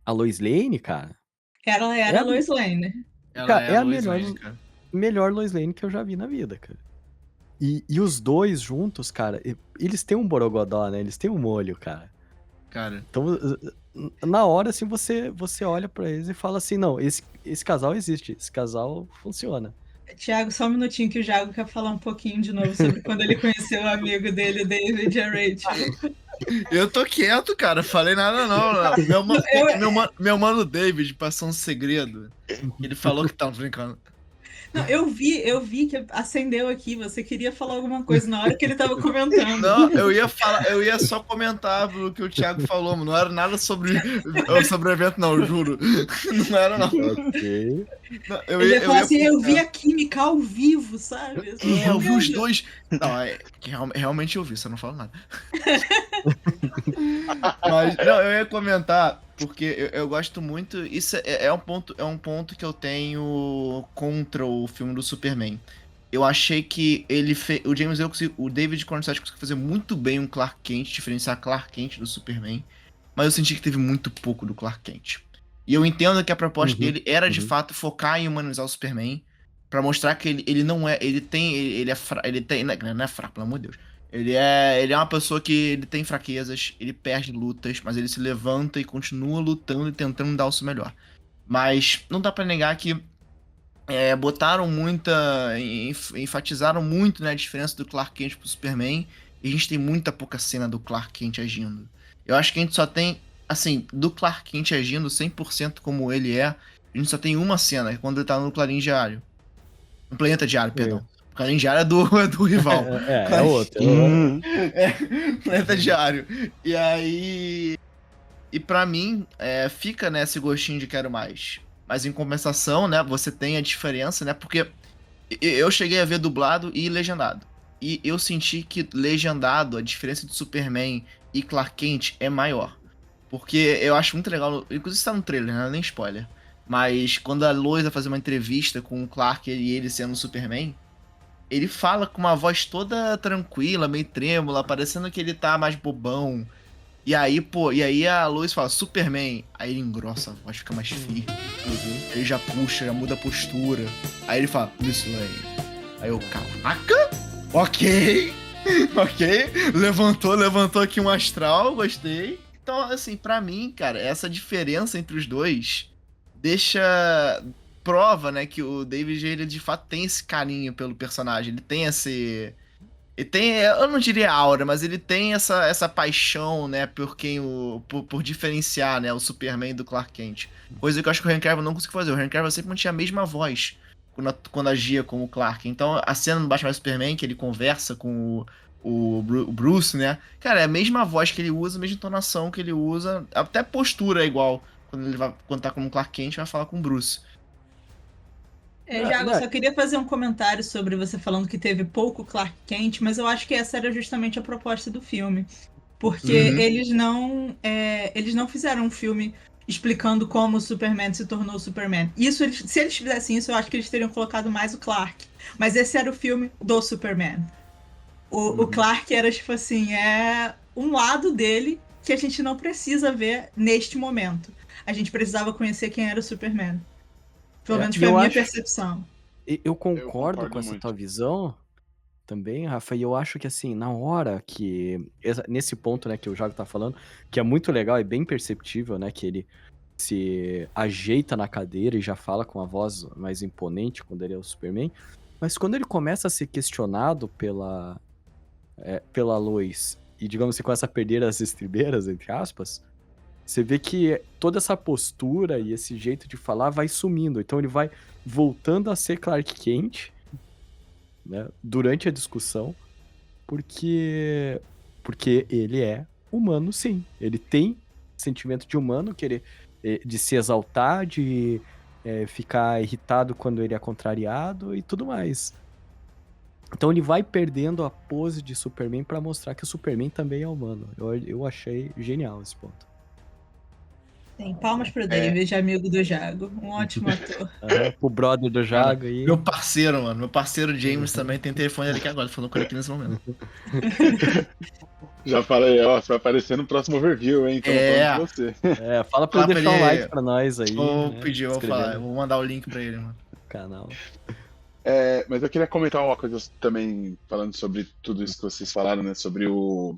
a Lois Lane, cara. Ela era a Lois Lane. Ela Cara, é a Lois melhor, Lane, cara. melhor Lois Lane que eu já vi na vida, cara. E os dois juntos, cara, eles têm um borogodó, né? Eles têm um molho, cara. cara. Então, na hora, assim, você olha pra eles e fala assim, não, esse casal existe, esse casal funciona. Tiago, só um minutinho que o Thiago quer falar um pouquinho de novo sobre quando ele conheceu o amigo dele, o David e a Rachel. Eu tô quieto, cara. Falei nada não. Meu mano David passou um segredo. Ele falou que tava brincando. Não, eu vi que acendeu aqui. Você queria falar alguma coisa na hora que ele tava comentando. Não, eu ia só comentar o que o Thiago falou, mano. Não era nada sobre o evento, não, eu juro. Não era, não. Ok. Não, Ele ia falar assim, eu vi comentar. a química ao vivo, sabe? Eu vi os dois. Não, realmente eu vi, só não falo nada. Mas, não, eu ia comentar, porque eu gosto muito. Isso é um ponto que eu tenho contra o filme do Superman. Eu achei que o James o David Cornsett conseguiu fazer muito bem um Clark Kent, diferenciar Clark Kent do Superman. Mas eu senti que teve muito pouco do Clark Kent. E eu entendo que a proposta dele era de fato focar em humanizar o Superman, pra mostrar que ele não é, ele tem, não é fraco, pelo amor de Deus. Ele é uma pessoa que ele tem fraquezas, ele perde lutas, mas ele se levanta e continua lutando e tentando dar o seu melhor. Mas não dá pra negar que botaram enfatizaram muito, né, a diferença do Clark Kent pro Superman, e a gente tem muita pouca cena do Clark Kent agindo. Eu acho que a gente só tem, assim, do Clark Kent agindo 100% como ele é, a gente só tem uma cena, que é quando ele tá no Clarim Diário. No Planeta Diário, perdão. O Clarim Diário é do rival. É outro. Planeta Diário. E aí... E pra mim, fica, né, esse gostinho de quero mais. Mas em compensação, né, você tem a diferença, né, porque eu cheguei a ver dublado e legendado. E eu senti que legendado, a diferença de Superman e Clark Kent é maior. Porque eu acho muito legal, inclusive está no trailer, né, nem spoiler. Mas quando a Lois vai fazer uma entrevista com o Clark e ele sendo o Superman, ele fala com uma voz toda tranquila, meio trêmula, parecendo que ele tá mais bobão. E aí a Lois fala, Superman. Aí ele engrossa a voz, fica mais firme. Ele já puxa, já muda a postura. Aí ele fala, Miss Lane. Aí eu, caraca, ok. Ok, levantou aqui um astral, gostei. Então, assim, pra mim, cara, essa diferença entre os dois prova, né, que o David, ele de fato tem esse carinho pelo personagem. Ele tem ele tem, eu não diria aura, mas ele tem essa paixão, né, por diferenciar, né, o Superman do Clark Kent. Coisa que eu acho que o Henry Cavill não conseguiu fazer. O Henry Cavill sempre mantinha a mesma voz quando agia como o Clark. Então, a cena no Batman vs Superman, que ele conversa com o Bruce, né, cara, é a mesma voz que ele usa, a mesma entonação que ele usa, até postura é igual. Quando tá como Clark Kent, vai falar com o Bruce. Jago, eu só queria fazer um comentário sobre você falando que teve pouco Clark Kent, mas eu acho que essa era justamente a proposta do filme. Porque eles não fizeram um filme explicando como o Superman se tornou Superman. Se eles fizessem isso, eu acho que eles teriam colocado mais o Clark. Mas esse era o filme do Superman. O Clark era, tipo assim, um lado dele que a gente não precisa ver neste momento. A gente precisava conhecer quem era o Superman. Pelo menos foi a minha percepção. Eu concordo com essa muito. tua visão também, Rafa, e eu acho que assim, na hora que... Nesse ponto, né, que o Jago tá falando, que é muito legal e bem perceptível, né, que ele se ajeita na cadeira e já fala com a voz mais imponente quando ele é o Superman, mas quando ele começa a ser questionado pela Lois e, digamos, você começa a perder as estribeiras, entre aspas, você vê que toda essa postura e esse jeito de falar vai sumindo. Então ele vai voltando a ser Clark Kent, né, durante a discussão, porque ele é humano, sim. Ele tem sentimento de humano, de se exaltar, de ficar irritado quando ele é contrariado e tudo mais. Então ele vai perdendo a pose de Superman pra mostrar que o Superman também é humano. Eu achei genial esse ponto. Sim, palmas pro David, amigo do Jago. Um ótimo ator. Pro brother do Jago aí. Meu parceiro, mano. Meu parceiro James também tem telefone dele aqui agora. Falando com ele aqui nesse momento. Já falei, ó, você vai aparecer no próximo overview, hein? Então falando com você. Fala pra ele deixar um like pra nós aí. Vou né? pedir, eu vou mandar o link pra ele, mano. Canal. Mas eu queria comentar uma coisa também, falando sobre tudo isso que vocês falaram, né? Sobre o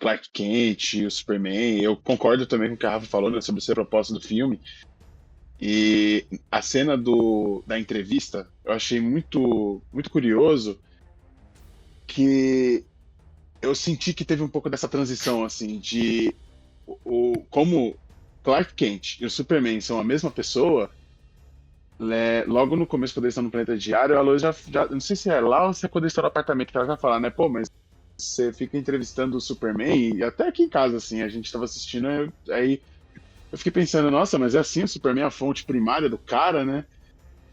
Clark Kent e o Superman. Eu concordo também com o que a Rafa falou, né, sobre ser propósito do filme. E a cena da entrevista, eu achei muito, muito curioso que eu senti que teve um pouco dessa transição, assim, de como Clark Kent e o Superman são a mesma pessoa, né, logo no começo, quando eles estão no planeta diário, a Lois já não sei se é lá ou se é quando eles estão no apartamento, que ela já fala, né, pô, mas você fica entrevistando o Superman, e até aqui em casa, assim, a gente tava assistindo, aí eu fiquei pensando, nossa, mas é assim, o Superman é a fonte primária do cara, né?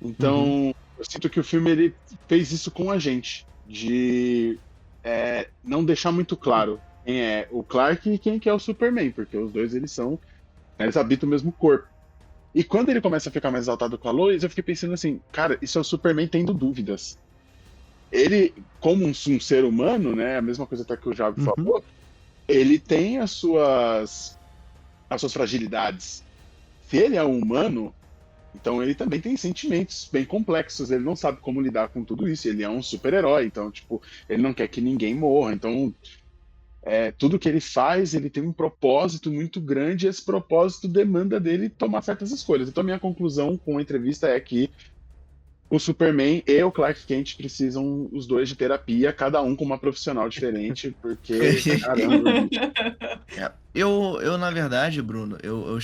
Então, eu sinto que o filme ele fez isso com a gente, de não deixar muito claro quem é o Clark e quem que é o Superman, porque os dois eles habitam o mesmo corpo. E quando ele começa a ficar mais exaltado com a Lois, eu fiquei pensando assim, cara, isso é o Superman tendo dúvidas. Ele, como um ser humano, né, a mesma coisa até que o Javi falou, ele tem as suas fragilidades. Se ele é um humano, então ele também tem sentimentos bem complexos, ele não sabe como lidar com tudo isso, ele é um super-herói, então, tipo, ele não quer que ninguém morra, então tudo que ele faz, ele tem um propósito muito grande, e esse propósito demanda dele tomar certas escolhas. Então, minha conclusão com a entrevista é que o Superman e o Clark Kent precisam, os dois, de terapia, cada um com uma profissional diferente, porque, caramba, bicho. Eu, na verdade, Bruno, eu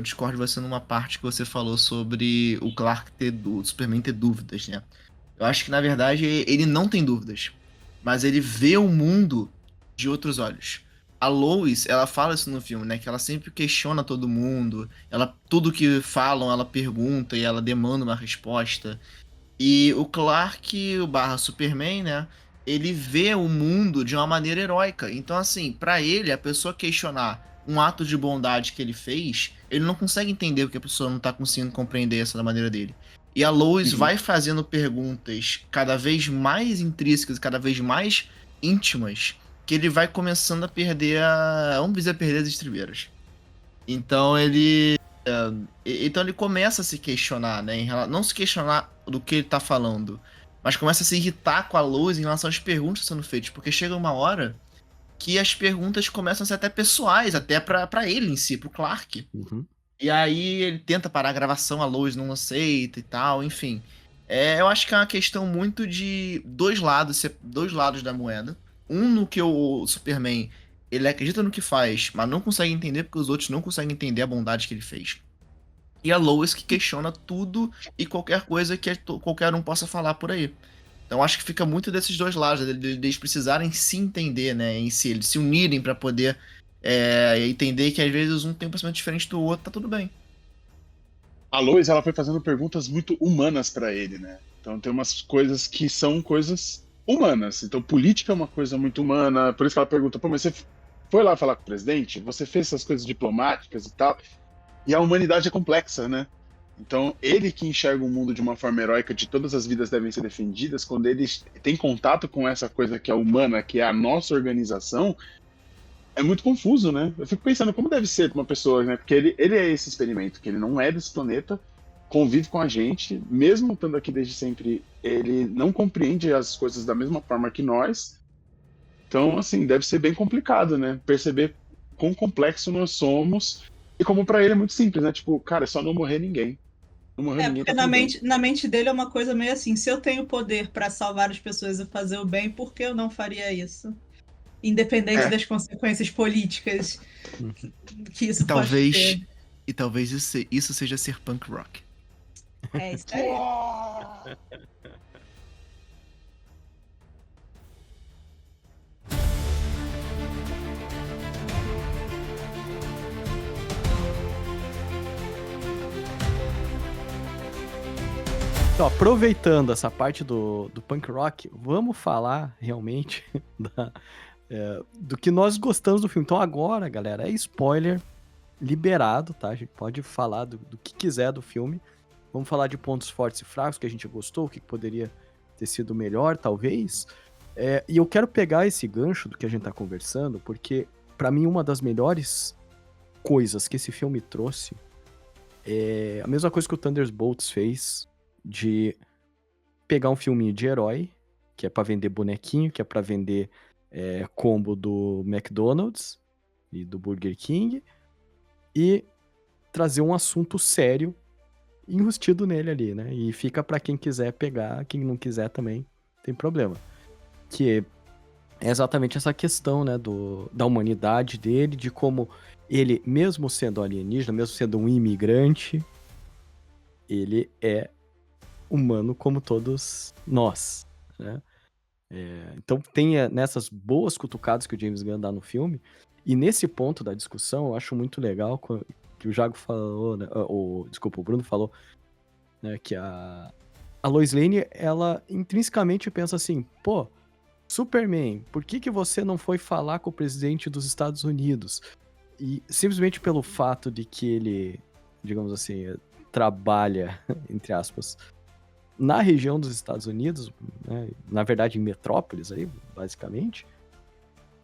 discordo de você numa parte que você falou sobre o o Superman ter dúvidas, né? Eu acho que, na verdade, ele não tem dúvidas, mas ele vê o mundo de outros olhos. A Lois, ela fala isso no filme, né? Que ela sempre questiona todo mundo, tudo que falam, ela pergunta e ela demanda uma resposta. E o Clark, o barra Superman, né? Ele vê o mundo de uma maneira heróica. Então, assim, pra ele, a pessoa questionar um ato de bondade que ele fez, ele não consegue entender porque a pessoa não tá conseguindo compreender essa da maneira dele. E a Lois vai fazendo perguntas cada vez mais intrínsecas, cada vez mais íntimas, que ele vai começando a perder vamos dizer, perder as estribeiras. Então ele começa a se questionar, né? Não se questionar do que ele tá falando, mas começa a se irritar com a Lois em relação às perguntas sendo feitas, porque chega uma hora que as perguntas começam a ser até pessoais, até pra ele em si, pro Clark. E aí ele tenta parar a gravação, a Lois não aceita e tal, enfim. Eu acho que é uma questão muito de dois lados da moeda. Um no que o Superman, ele acredita no que faz, mas não consegue entender porque os outros não conseguem entender a bondade que ele fez. E a Lois que questiona tudo e qualquer coisa que qualquer um possa falar por aí. Então acho que fica muito desses dois lados, deles precisarem se entender, né, em si, eles se unirem pra poder entender que às vezes um tem um pensamento diferente do outro, tá tudo bem. A Lois, ela foi fazendo perguntas muito humanas pra ele, né? Então tem umas coisas que são coisas humanas. Então política é uma coisa muito humana, por isso que ela pergunta, pô, mas você foi lá falar com o presidente? Você fez essas coisas diplomáticas e tal? E a humanidade é complexa, né? Então, ele que enxerga o mundo de uma forma heróica, de todas as vidas devem ser defendidas, quando ele tem contato com essa coisa que é humana, que é a nossa organização, é muito confuso, né? Eu fico pensando como deve ser uma pessoa, né? Porque ele é esse experimento, que ele não é desse planeta, convive com a gente, mesmo estando aqui desde sempre, ele não compreende as coisas da mesma forma que nós. Então, assim, deve ser bem complicado, né? Perceber quão complexo nós somos. E como pra ele é muito simples, né? Tipo, cara, é só não morrer ninguém. Não morrer ninguém, Porque tá tudo bem. na mente dele é uma coisa meio assim, se eu tenho poder para salvar as pessoas e fazer o bem, por que eu não faria isso? Independente das consequências políticas que isso pode ter. E talvez isso seja ser punk rock. É isso aí. Então, aproveitando essa parte do punk rock, vamos falar realmente do que nós gostamos do filme. Então agora, galera, é spoiler liberado, tá? A gente pode falar do que quiser do filme. Vamos falar de pontos fortes e fracos que a gente gostou, o que poderia ter sido melhor, talvez. E eu quero pegar esse gancho do que a gente tá conversando, porque pra mim uma das melhores coisas que esse filme trouxe é a mesma coisa que o Thunderbolts fez, de pegar um filminho de herói, que é pra vender bonequinho, que é pra vender combo do McDonald's e do Burger King e trazer um assunto sério enrustido nele ali, né? E fica pra quem quiser pegar, quem não quiser também tem problema. Que é exatamente essa questão, né, da humanidade dele, de como ele, mesmo sendo alienígena, mesmo sendo um imigrante, ele é humano como todos nós, né? Então tem nessas boas cutucadas que o James Gunn dá no filme, e nesse ponto da discussão eu acho muito legal que o Jago falou, né, desculpa, o Bruno falou, né, que a Lois Lane, ela intrinsecamente pensa assim, pô, Superman, por que você não foi falar com o presidente dos Estados Unidos? E simplesmente pelo fato de que ele, digamos assim, trabalha, entre aspas, na região dos Estados Unidos, né, na verdade em metrópoles aí, basicamente,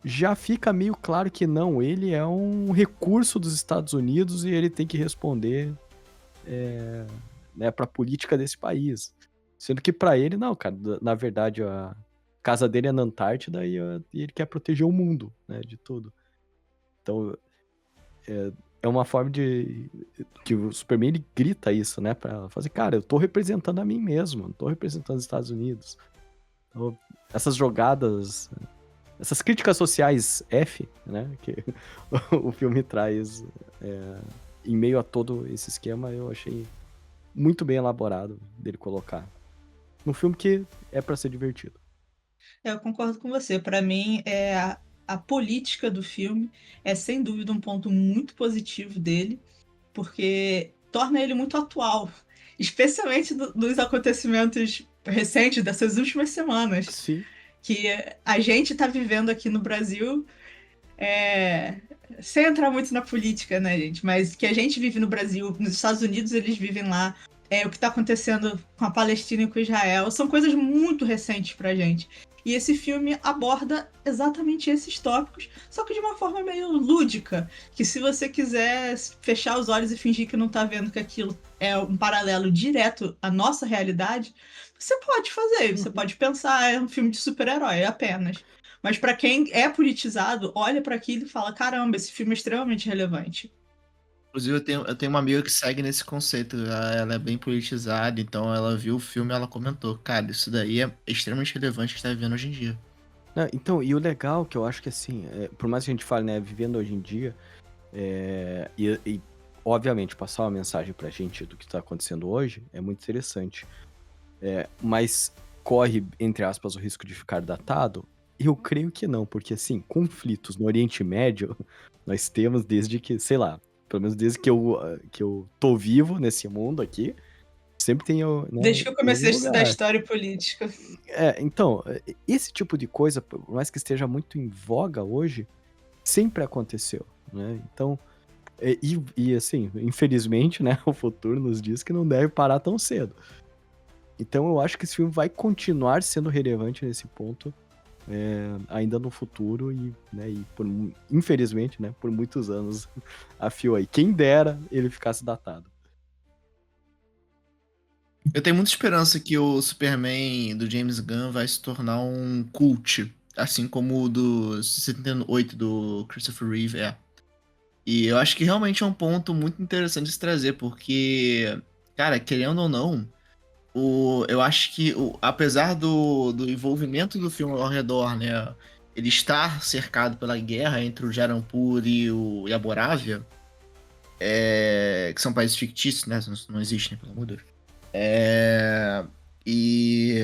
já fica meio claro que não, ele é um recurso dos Estados Unidos e ele tem que responder né, para a política desse país. Sendo que para ele, não, cara, na verdade a casa dele é na Antártida e ele quer proteger o mundo, né, de tudo. Então, é uma forma de que o Superman ele grita isso, né, pra fazer, cara, eu tô representando a mim mesmo, não tô representando os Estados Unidos. Então, essas jogadas, essas críticas sociais F, né, que o filme traz em meio a todo esse esquema, eu achei muito bem elaborado dele colocar. Num filme que é pra ser divertido. Eu concordo com você. Para mim, a política do filme é sem dúvida um ponto muito positivo dele, porque torna ele muito atual, especialmente dos acontecimentos recentes dessas últimas semanas, Sim. que a gente está vivendo aqui no Brasil, sem entrar muito na política, né, gente? Mas que a gente vive no Brasil, nos Estados Unidos eles vivem lá. O que está acontecendo com a Palestina e com Israel são coisas muito recentes pra gente. E esse filme aborda exatamente esses tópicos, só que de uma forma meio lúdica. Que se você quiser fechar os olhos e fingir que não tá vendo que aquilo é um paralelo direto à nossa realidade, você pode fazer. Você pode pensar, é um filme de super-herói apenas. Mas para quem é politizado, olha para aquilo e fala: caramba, esse filme é extremamente relevante. Inclusive, eu tenho uma amiga que segue nesse conceito. Ela é bem politizada, então ela viu o filme e ela comentou: cara, isso daí é extremamente relevante que a gente tá vivendo hoje em dia. Então, e o legal que eu acho que assim, por mais que a gente fale, né, vivendo hoje em dia, e obviamente passar uma mensagem pra gente do que tá acontecendo hoje é muito interessante. Mas corre, entre aspas, o risco de ficar datado? Eu creio que não, porque assim, conflitos no Oriente Médio nós temos desde que, sei lá, pelo menos desde que eu tô vivo nesse mundo aqui, sempre tem, né, Desde que eu em comecei a algum estudar lugar. história e política. Então, esse tipo de coisa, por mais que esteja muito em voga hoje, sempre aconteceu, né? Então, e assim, infelizmente, né, o futuro nos diz que não deve parar tão cedo. Então eu acho que esse filme vai continuar sendo relevante nesse ponto, ainda no futuro né, infelizmente, né, por muitos anos a fio aí. Quem dera ele ficasse datado. Eu tenho muita esperança que o Superman do James Gunn vai se tornar um cult, assim como o do 78 do Christopher Reeve é. E eu acho que realmente é um ponto muito interessante de se trazer, porque, cara, querendo ou não, eu acho que, apesar do envolvimento do filme ao redor, né, ele estar cercado pela guerra entre o Jarampur e a Borávia, que são países fictícios, né, não existem, pelo amor de Deus. E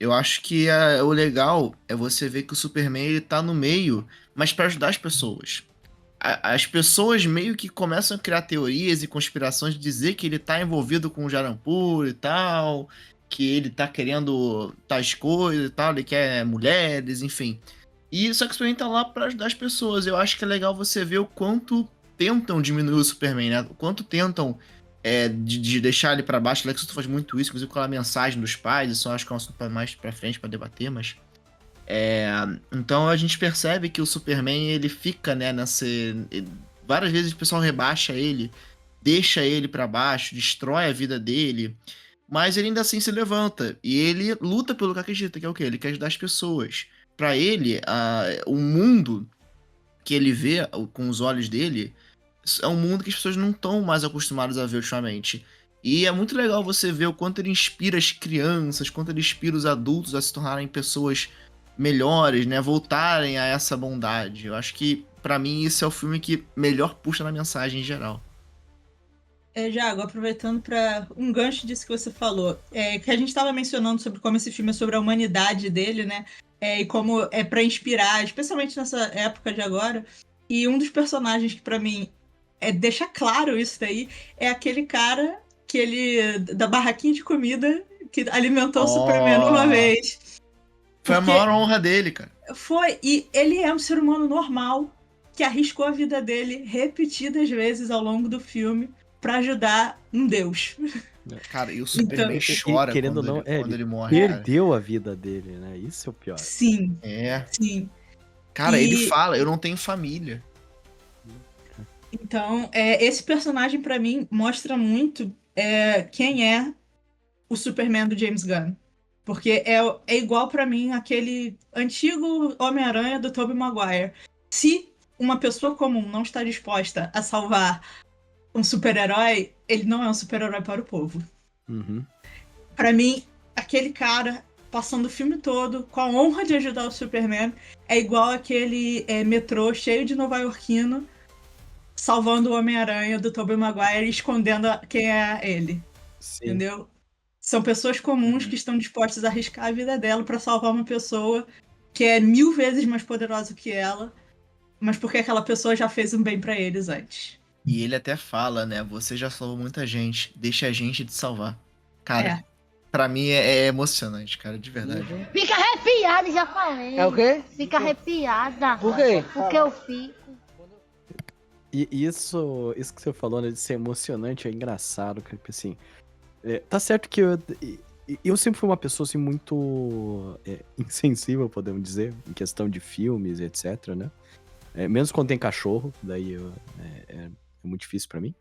eu acho que o legal é você ver que o Superman ele tá no meio, mas para ajudar as pessoas. As pessoas meio que começam a criar teorias e conspirações de dizer que ele tá envolvido com o Jarampur e tal, que ele tá querendo tais coisas e tal, ele quer mulheres, enfim. E só que o Superman tá lá pra ajudar as pessoas. Eu acho que é legal você ver o quanto tentam diminuir o Superman, né? O quanto tentam de deixar ele pra baixo. O Lex Luthor faz muito isso, inclusive com a mensagem dos pais. Isso eu acho que é um assunto mais pra frente pra debater, mas... então a gente percebe que o Superman ele fica, né, várias vezes o pessoal rebaixa ele, deixa ele pra baixo, destrói a vida dele, mas ele ainda assim se levanta e ele luta pelo que acredita, que é o quê? Ele quer ajudar as pessoas. pra ele, o mundo que ele vê com os olhos dele é um mundo que as pessoas não estão mais acostumadas a ver ultimamente. E é muito legal você ver o quanto ele inspira as crianças, quanto ele inspira os adultos a se tornarem pessoas melhores, né? Voltarem a essa bondade. Eu acho que, pra mim, isso é o filme que melhor puxa na mensagem em geral. Jago, aproveitando para um gancho disso que você falou, que a gente estava mencionando sobre como esse filme é sobre a humanidade dele, né? E como é para inspirar, especialmente nessa época de agora. E um dos personagens que para mim deixa claro isso daí é aquele cara da barraquinha de comida que alimentou o Superman uma vez. Foi a Porque maior honra dele, cara. e ele é um ser humano normal que arriscou a vida dele repetidas vezes ao longo do filme para ajudar um deus. Cara, e o Superman Então, chora querendo ou não, quando ele morre, cara. perdeu a vida dele, né? Isso é o pior. sim, É. sim. Cara, ele E- fala, eu não tenho família. Então, esse personagem para mim mostra muito quem é o Superman do James Gunn. Porque é igual para mim aquele antigo Homem-Aranha do Tobey Maguire. Se uma pessoa comum não está disposta a salvar um super-herói, ele não é um super-herói para o povo. Uhum. Para mim, aquele cara passando o filme todo com a honra de ajudar o Superman é igual aquele metrô cheio de nova-iorquino salvando o Homem-Aranha do Tobey Maguire e escondendo quem é ele. Sim. Entendeu? São pessoas comuns que estão dispostas a arriscar a vida dela para salvar uma pessoa que é 1000 vezes mais poderosa que ela, mas porque aquela pessoa já fez um bem para eles antes. E ele até fala, né? Você já salvou muita gente, deixa a gente te salvar. Cara, pra mim é emocionante, cara, de verdade. Fica arrepiada, já falei. É o quê? Fica arrepiada. Por quê? Porque eu fico. E isso que você falou, né, de ser emocionante, é engraçado, cara, porque assim, tá certo que eu sempre fui uma pessoa, assim, muito insensível, podemos dizer, em questão de filmes, etc, né, menos quando tem cachorro, daí é muito difícil pra mim,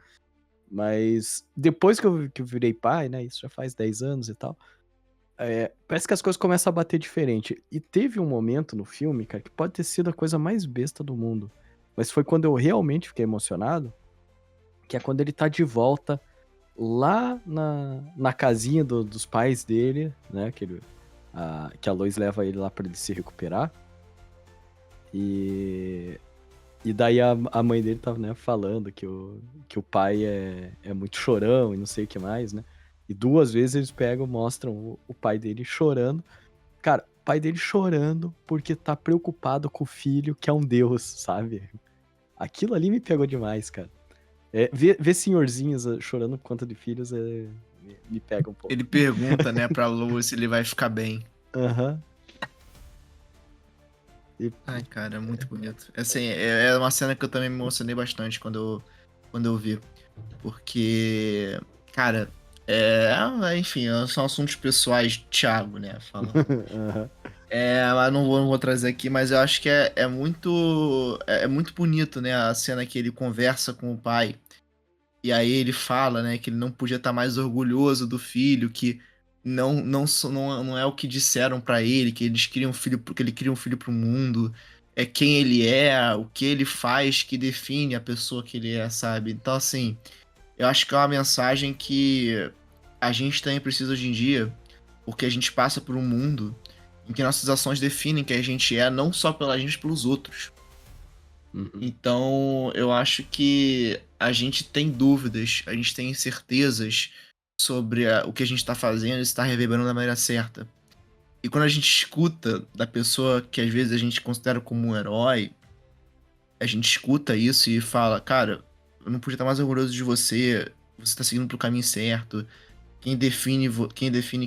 mas depois que eu virei pai, né, isso já faz 10 anos e tal, parece que as coisas começam a bater diferente, e teve um momento no filme, cara, que pode ter sido a coisa mais besta do mundo, mas foi quando eu realmente fiquei emocionado, que é quando ele tá de volta lá na casinha dos pais dele, né? Que a Lois leva ele lá pra ele se recuperar. E daí a mãe dele tava, né, falando que o pai é muito chorão e não sei o que mais, né? E 2 vezes eles mostram o pai dele chorando. Cara, o pai dele chorando porque tá preocupado com o filho, que é um deus, sabe? Aquilo ali me pegou demais, cara. Ver senhorzinhos chorando por conta de filhos me pega um pouco. Ele pergunta, né, pra Lois se ele vai ficar bem. Aham. Ai, cara, é muito bonito. Assim, é uma cena que eu também me emocionei bastante quando eu vi. Porque, cara, enfim, são assuntos pessoais, Thiago, né, falando. Aham. Mas não vou trazer aqui, mas eu acho que é muito bonito, né, a cena que ele conversa com o pai. E aí ele fala, né, que ele não podia estar mais orgulhoso do filho, que não é o que disseram pra ele, que eles queriam um filho, porque ele queria um filho pro mundo. É quem ele é, o que ele faz que define a pessoa que ele é, sabe? Então, assim, eu acho que é uma mensagem que a gente também precisa hoje em dia, porque a gente passa por um mundo em que nossas ações definem quem a gente é, não só pela gente, pelos outros. Uhum. Então, eu acho que a gente tem dúvidas, a gente tem incertezas sobre o que a gente está fazendo e está reverberando da maneira certa. E quando a gente escuta da pessoa que às vezes a gente considera como um herói, a gente escuta isso e fala, cara, eu não podia estar mais orgulhoso de você, você está seguindo pro caminho certo. Quem define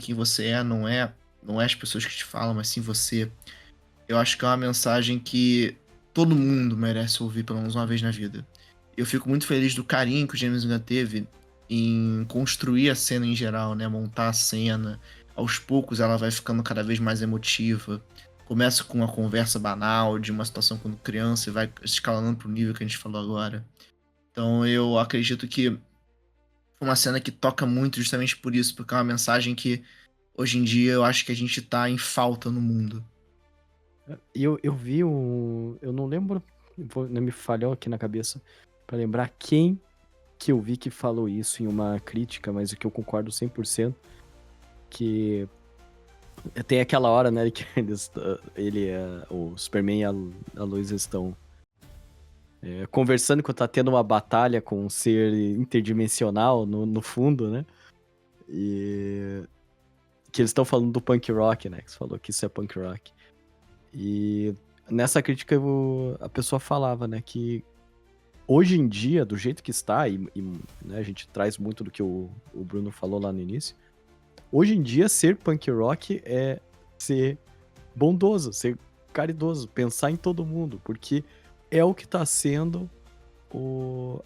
quem você não é as pessoas que te falam, mas sim você. Eu acho que é uma mensagem que todo mundo merece ouvir pelo menos uma vez na vida. Eu fico muito feliz do carinho que o James Gunn teve em construir a cena em geral, né? Montar a cena. Aos poucos ela vai ficando cada vez mais emotiva. Começa com uma conversa banal de uma situação quando criança e vai escalando pro nível que a gente falou agora. Então eu acredito que foi uma cena que toca muito justamente por isso, porque é uma mensagem que hoje em dia eu acho que a gente tá em falta no mundo. Eu vi um. Eu não lembro. Não me falhou aqui na cabeça pra lembrar quem que eu vi que falou isso em uma crítica, mas o que eu concordo 100%, que tem aquela hora, né, que o Superman e a Lois estão conversando quando tá tendo uma batalha com um ser interdimensional no fundo, né? E que eles estão falando do punk rock, né? Que você falou que isso é punk rock. E nessa crítica a pessoa falava, né, que hoje em dia, do jeito que está, né, a gente traz muito do que o Bruno falou lá no início, hoje em dia ser punk rock é ser bondoso, ser caridoso, pensar em todo mundo, porque é o que tá sendo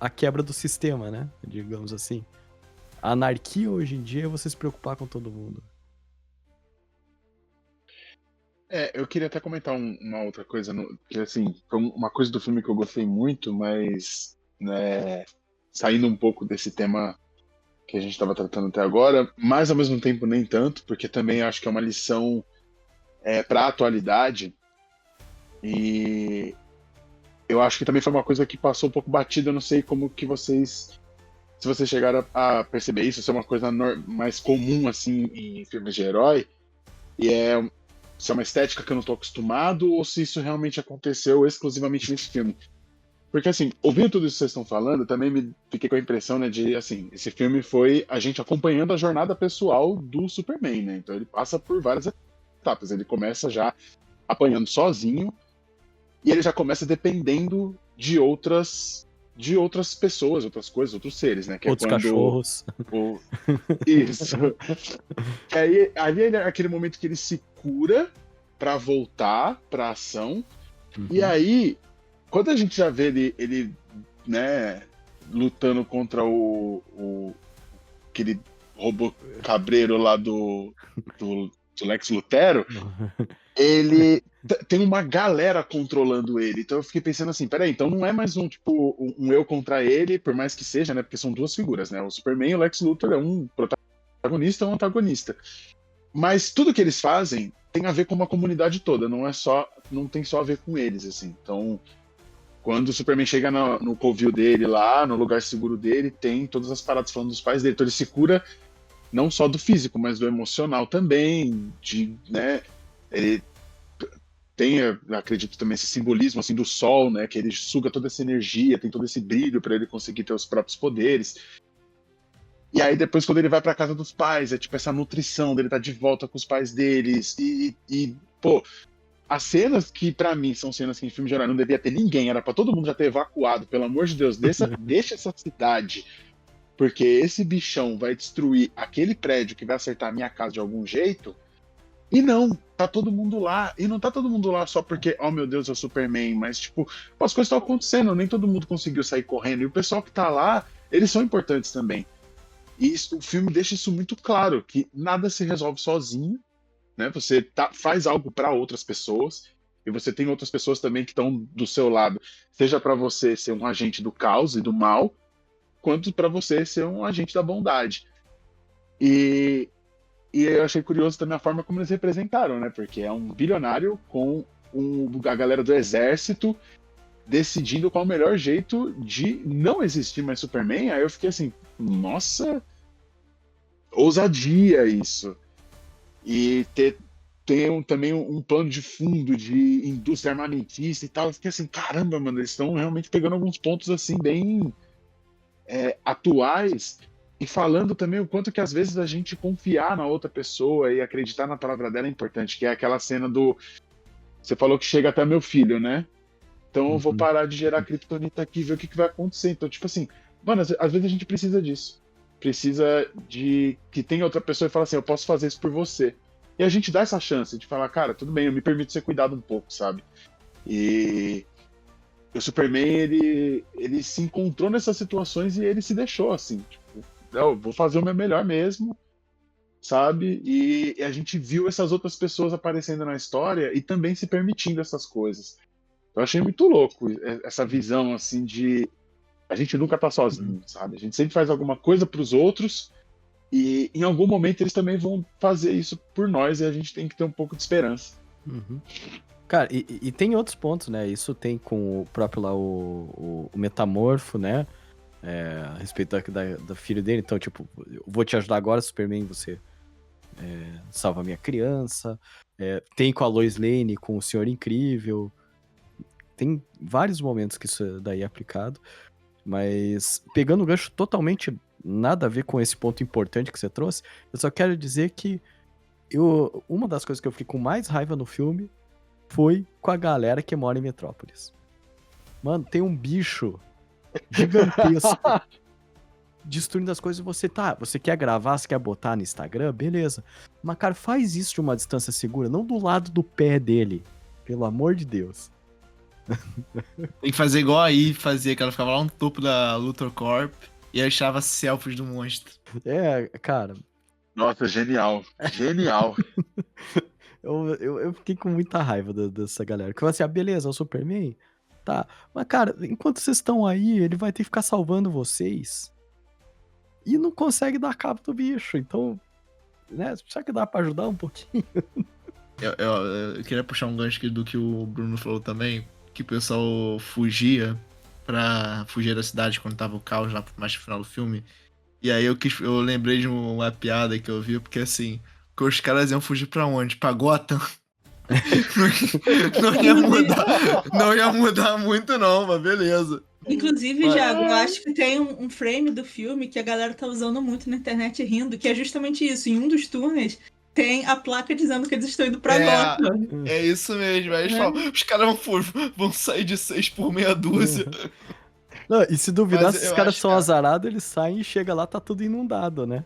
a quebra do sistema, né, digamos assim. A anarquia hoje em dia é você se preocupar com todo mundo. Eu queria até comentar uma outra coisa, que assim, foi uma coisa do filme que eu gostei muito, mas, né, saindo um pouco desse tema que a gente estava tratando até agora, mas ao mesmo tempo nem tanto, porque também acho que é uma lição para a atualidade, e eu acho que também foi uma coisa que passou um pouco batida, eu não sei como que se vocês chegaram a perceber isso, se é uma coisa mais comum, assim, em filmes de herói, e se é uma estética que eu não tô acostumado, ou se isso realmente aconteceu exclusivamente nesse filme. Porque, assim, ouvindo tudo isso que vocês estão falando, também me fiquei com a impressão, né, de, assim, esse filme foi a gente acompanhando a jornada pessoal do Superman, né? Então ele passa por várias etapas. Ele começa já apanhando sozinho, e ele já começa dependendo de outras pessoas, outras coisas, outros seres, né? Que Outros é quando cachorros. Isso. Aí, ali é aquele momento que ele se cura pra voltar pra ação. E aí, quando a gente já vê ele né, lutando contra aquele robô cabreiro lá do Lex Luthor, ele tem uma galera controlando ele. Então eu fiquei pensando assim, peraí, então não é mais um eu contra ele, por mais que seja, né? Porque são duas figuras, né? O Superman e o Lex Luthor é um protagonista e um antagonista. Mas tudo que eles fazem tem a ver com uma comunidade toda, não tem só a ver com eles, assim. Então, quando o Superman chega no covil dele lá, no lugar seguro dele, tem todas as paradas falando dos pais dele. Então ele se cura não só do físico, mas do emocional também, né? Ele tem, acredito também, esse simbolismo assim do sol, né? Que ele suga toda essa energia, tem todo esse brilho para ele conseguir ter os próprios poderes. E aí depois quando ele vai para casa dos pais, é tipo essa nutrição dele tá de volta com os pais deles pô, as cenas que pra mim são cenas que em filme geral não devia ter ninguém, era pra todo mundo já ter evacuado, pelo amor de Deus, deixa essa cidade, porque esse bichão vai destruir aquele prédio que vai acertar a minha casa de algum jeito. E não, tá todo mundo lá. E não tá todo mundo lá só porque, oh meu Deus, é o Superman, mas tipo, as coisas estão acontecendo, nem todo mundo conseguiu sair correndo. E o pessoal que tá lá, eles são importantes também. E o filme deixa isso muito claro, que nada se resolve sozinho, né? Você faz algo para outras pessoas, e você tem outras pessoas também que estão do seu lado, seja para você ser um agente do caos e do mal, quanto para você ser um agente da bondade. E eu achei curioso também a forma como eles representaram, né? Porque é um bilionário com a galera do exército decidindo qual é o melhor jeito de não existir mais Superman. Aí eu fiquei assim, nossa, ousadia isso. E tem também um plano de fundo de indústria armamentista e tal. Eu fiquei assim, caramba, mano, eles estão realmente pegando alguns pontos assim bem atuais e falando também o quanto que às vezes a gente confiar na outra pessoa e acreditar na palavra dela é importante, que é aquela cena do você falou que chega até meu filho, né? Então eu vou parar de gerar kryptonita aqui e ver o que vai acontecer. Então, tipo assim, mano, às vezes a gente precisa disso. Precisa de que tenha outra pessoa e fala assim, eu posso fazer isso por você. E a gente dá essa chance de falar, cara, tudo bem, eu me permito ser cuidado um pouco, sabe? E o Superman, ele se encontrou nessas situações e ele se deixou, assim, tipo, eu vou fazer o meu melhor mesmo, sabe? E a gente viu essas outras pessoas aparecendo na história e também se permitindo essas coisas. Eu achei muito louco essa visão, assim, de a gente nunca tá sozinho, sabe? A gente sempre faz alguma coisa pros outros e em algum momento eles também vão fazer isso por nós e a gente tem que ter um pouco de esperança. Cara, e tem outros pontos, né? Isso tem com o próprio lá, o Metamorfo, né? A respeito da filha dele. Então, tipo, eu vou te ajudar agora, Superman, você salva a minha criança. Tem com a Lois Lane, com o Senhor Incrível. Tem vários momentos que isso daí é aplicado. Mas pegando o gancho totalmente nada a ver com esse ponto importante que você trouxe, eu só quero dizer que uma das coisas que eu fiquei com mais raiva no filme foi com a galera que mora em Metrópolis. Mano, tem um bicho gigantesco destruindo as coisas e você quer gravar, você quer botar no Instagram, beleza. Mas, cara, faz isso de uma distância segura, não do lado do pé dele. Pelo amor de Deus. Tem que fazer igual aí, fazia, que ela ficava lá no topo da Luthor Corp e achava selfies do monstro. Cara, Nossa, genial. Genial. eu fiquei com muita raiva dessa galera. Que eu falei assim, beleza, é o Superman? Tá. Mas, cara, enquanto vocês estão aí, ele vai ter que ficar salvando vocês. E não consegue dar cabo do bicho. Então, né? Será que dá pra ajudar um pouquinho? Eu queria puxar um gancho aqui do que o Bruno falou também, que o pessoal fugia pra fugir da cidade quando tava o caos lá mais no final do filme. E aí eu lembrei de uma piada que eu vi, porque assim, que os caras iam fugir pra onde? Pra Gotham? Não ia mudar muito não, mas beleza. Inclusive, Jago, eu acho que tem um frame do filme que a galera tá usando muito na internet rindo, que é justamente isso. Em um dos túneis tem a placa dizendo que eles estão indo pra Gotham. É isso mesmo. Aí eles falam, os caras vão sair de 6 por meia dúzia. Não, e se duvidar, Mas se os eu caras acho, são cara, azarados, eles saem e chega lá, tá tudo inundado, né?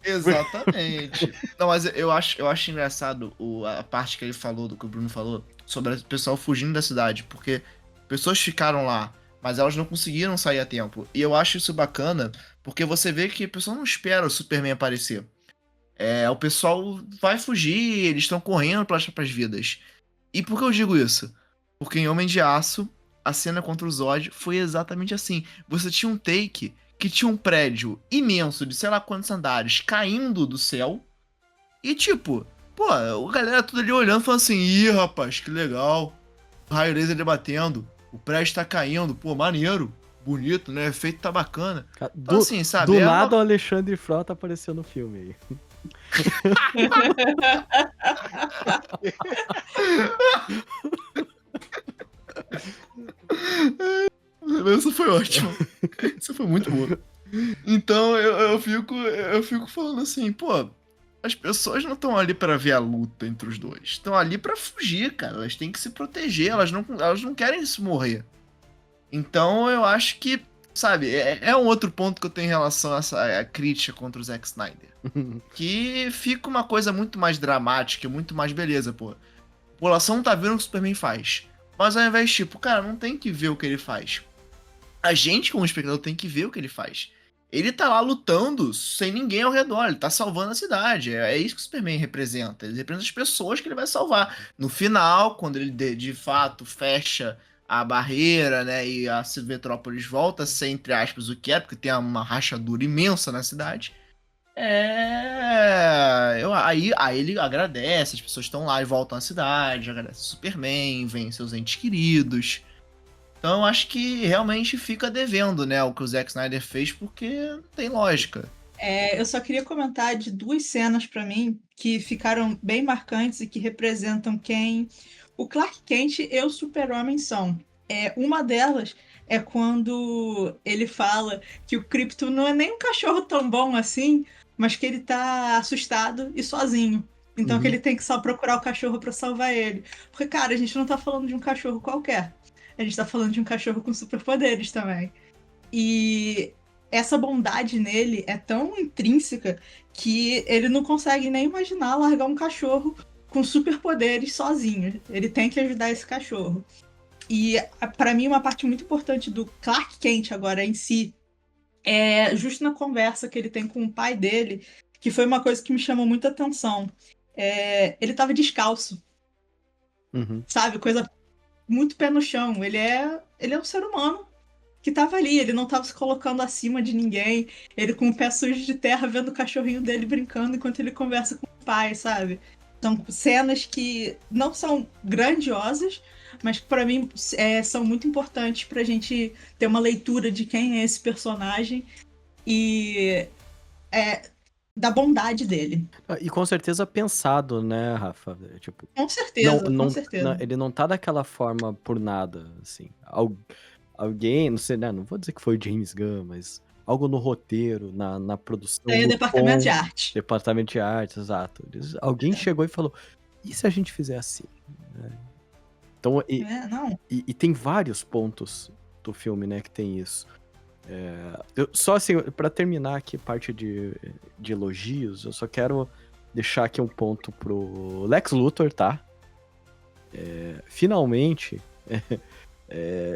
Exatamente. Não, mas eu acho engraçado a parte que ele falou, do que o Bruno falou, sobre o pessoal fugindo da cidade, porque pessoas ficaram lá, mas elas não conseguiram sair a tempo. E eu acho isso bacana, porque você vê que a pessoa não espera o Superman aparecer. O pessoal vai fugir, eles estão correndo para as vidas. E por que eu digo isso? Porque em Homem de Aço, a cena contra o Zod foi exatamente assim. Você tinha um take que tinha um prédio imenso, de sei lá quantos andares, caindo do céu. E tipo, pô, a galera tudo ali olhando, falando assim, ih, rapaz, que legal. O raio laser debatendo, o prédio tá caindo, pô, maneiro, bonito, né? O efeito tá bacana. Então, assim, sabe? Do nada o Alexandre Frota apareceu no filme aí. Essa foi ótima. Essa foi muito boa. Então eu fico falando assim, pô, as pessoas não estão ali pra ver a luta entre os dois. Estão ali pra fugir, cara. Elas têm que se proteger, elas não querem se morrer. Então eu acho que, sabe, é um outro ponto que eu tenho em relação a essa crítica contra o Zack Snyder. Que fica uma coisa muito mais dramática, muito mais beleza, pô. A população tá vendo o que o Superman faz. Mas ao invés, tipo, cara, não tem que ver o que ele faz. A gente, como espectador, tem que ver o que ele faz. Ele tá lá lutando sem ninguém ao redor, ele tá salvando a cidade. É isso que o Superman representa. Ele representa as pessoas que ele vai salvar. No final, quando ele de fato fecha a barreira, né, e a Metrópolis volta a ser, entre aspas, o que é, porque tem uma rachadura imensa na cidade. Aí ele agradece, as pessoas estão lá e voltam à cidade, agradece o Superman, vem seus entes queridos. Então eu acho que realmente fica devendo, né, o que o Zack Snyder fez, porque não tem lógica. Eu só queria comentar de duas cenas pra mim que ficaram bem marcantes e que representam quem o Clark Kent e o Super-Homem são. Uma delas é quando ele fala que o Krypto não é nem um cachorro tão bom assim, mas que ele tá assustado e sozinho. Então que ele tem que só procurar o cachorro pra salvar ele. Porque, cara, a gente não tá falando de um cachorro qualquer. A gente tá falando de um cachorro com superpoderes também. E essa bondade nele é tão intrínseca que ele não consegue nem imaginar largar um cachorro com superpoderes sozinho. Ele tem que ajudar esse cachorro. E pra mim uma parte muito importante do Clark Kent agora em si é justo na conversa que ele tem com o pai dele, que foi uma coisa que me chamou muita atenção. Ele tava descalço, sabe? Coisa muito pé no chão. Ele é um ser humano que tava ali, ele não tava se colocando acima de ninguém, ele com o pé sujo de terra vendo o cachorrinho dele brincando enquanto ele conversa com o pai, sabe? São cenas que não são grandiosas, mas que pra mim são muito importantes pra gente ter uma leitura de quem é esse personagem e da bondade dele. E com certeza pensado, né, Rafa? Tipo, Com não, certeza, com não, certeza. ele não tá daquela forma por nada, assim. Alguém, não sei, né? Não vou dizer que foi o James Gunn, mas algo no roteiro, na produção, É o no departamento de tom, arte. departamento de arte, exato. Alguém chegou e falou, e se a gente fizer assim? Né? Então, Não. e tem vários pontos do filme, né, que tem isso. Só assim, pra terminar aqui parte de elogios, eu só quero deixar aqui um ponto pro Lex Luthor, tá? Finalmente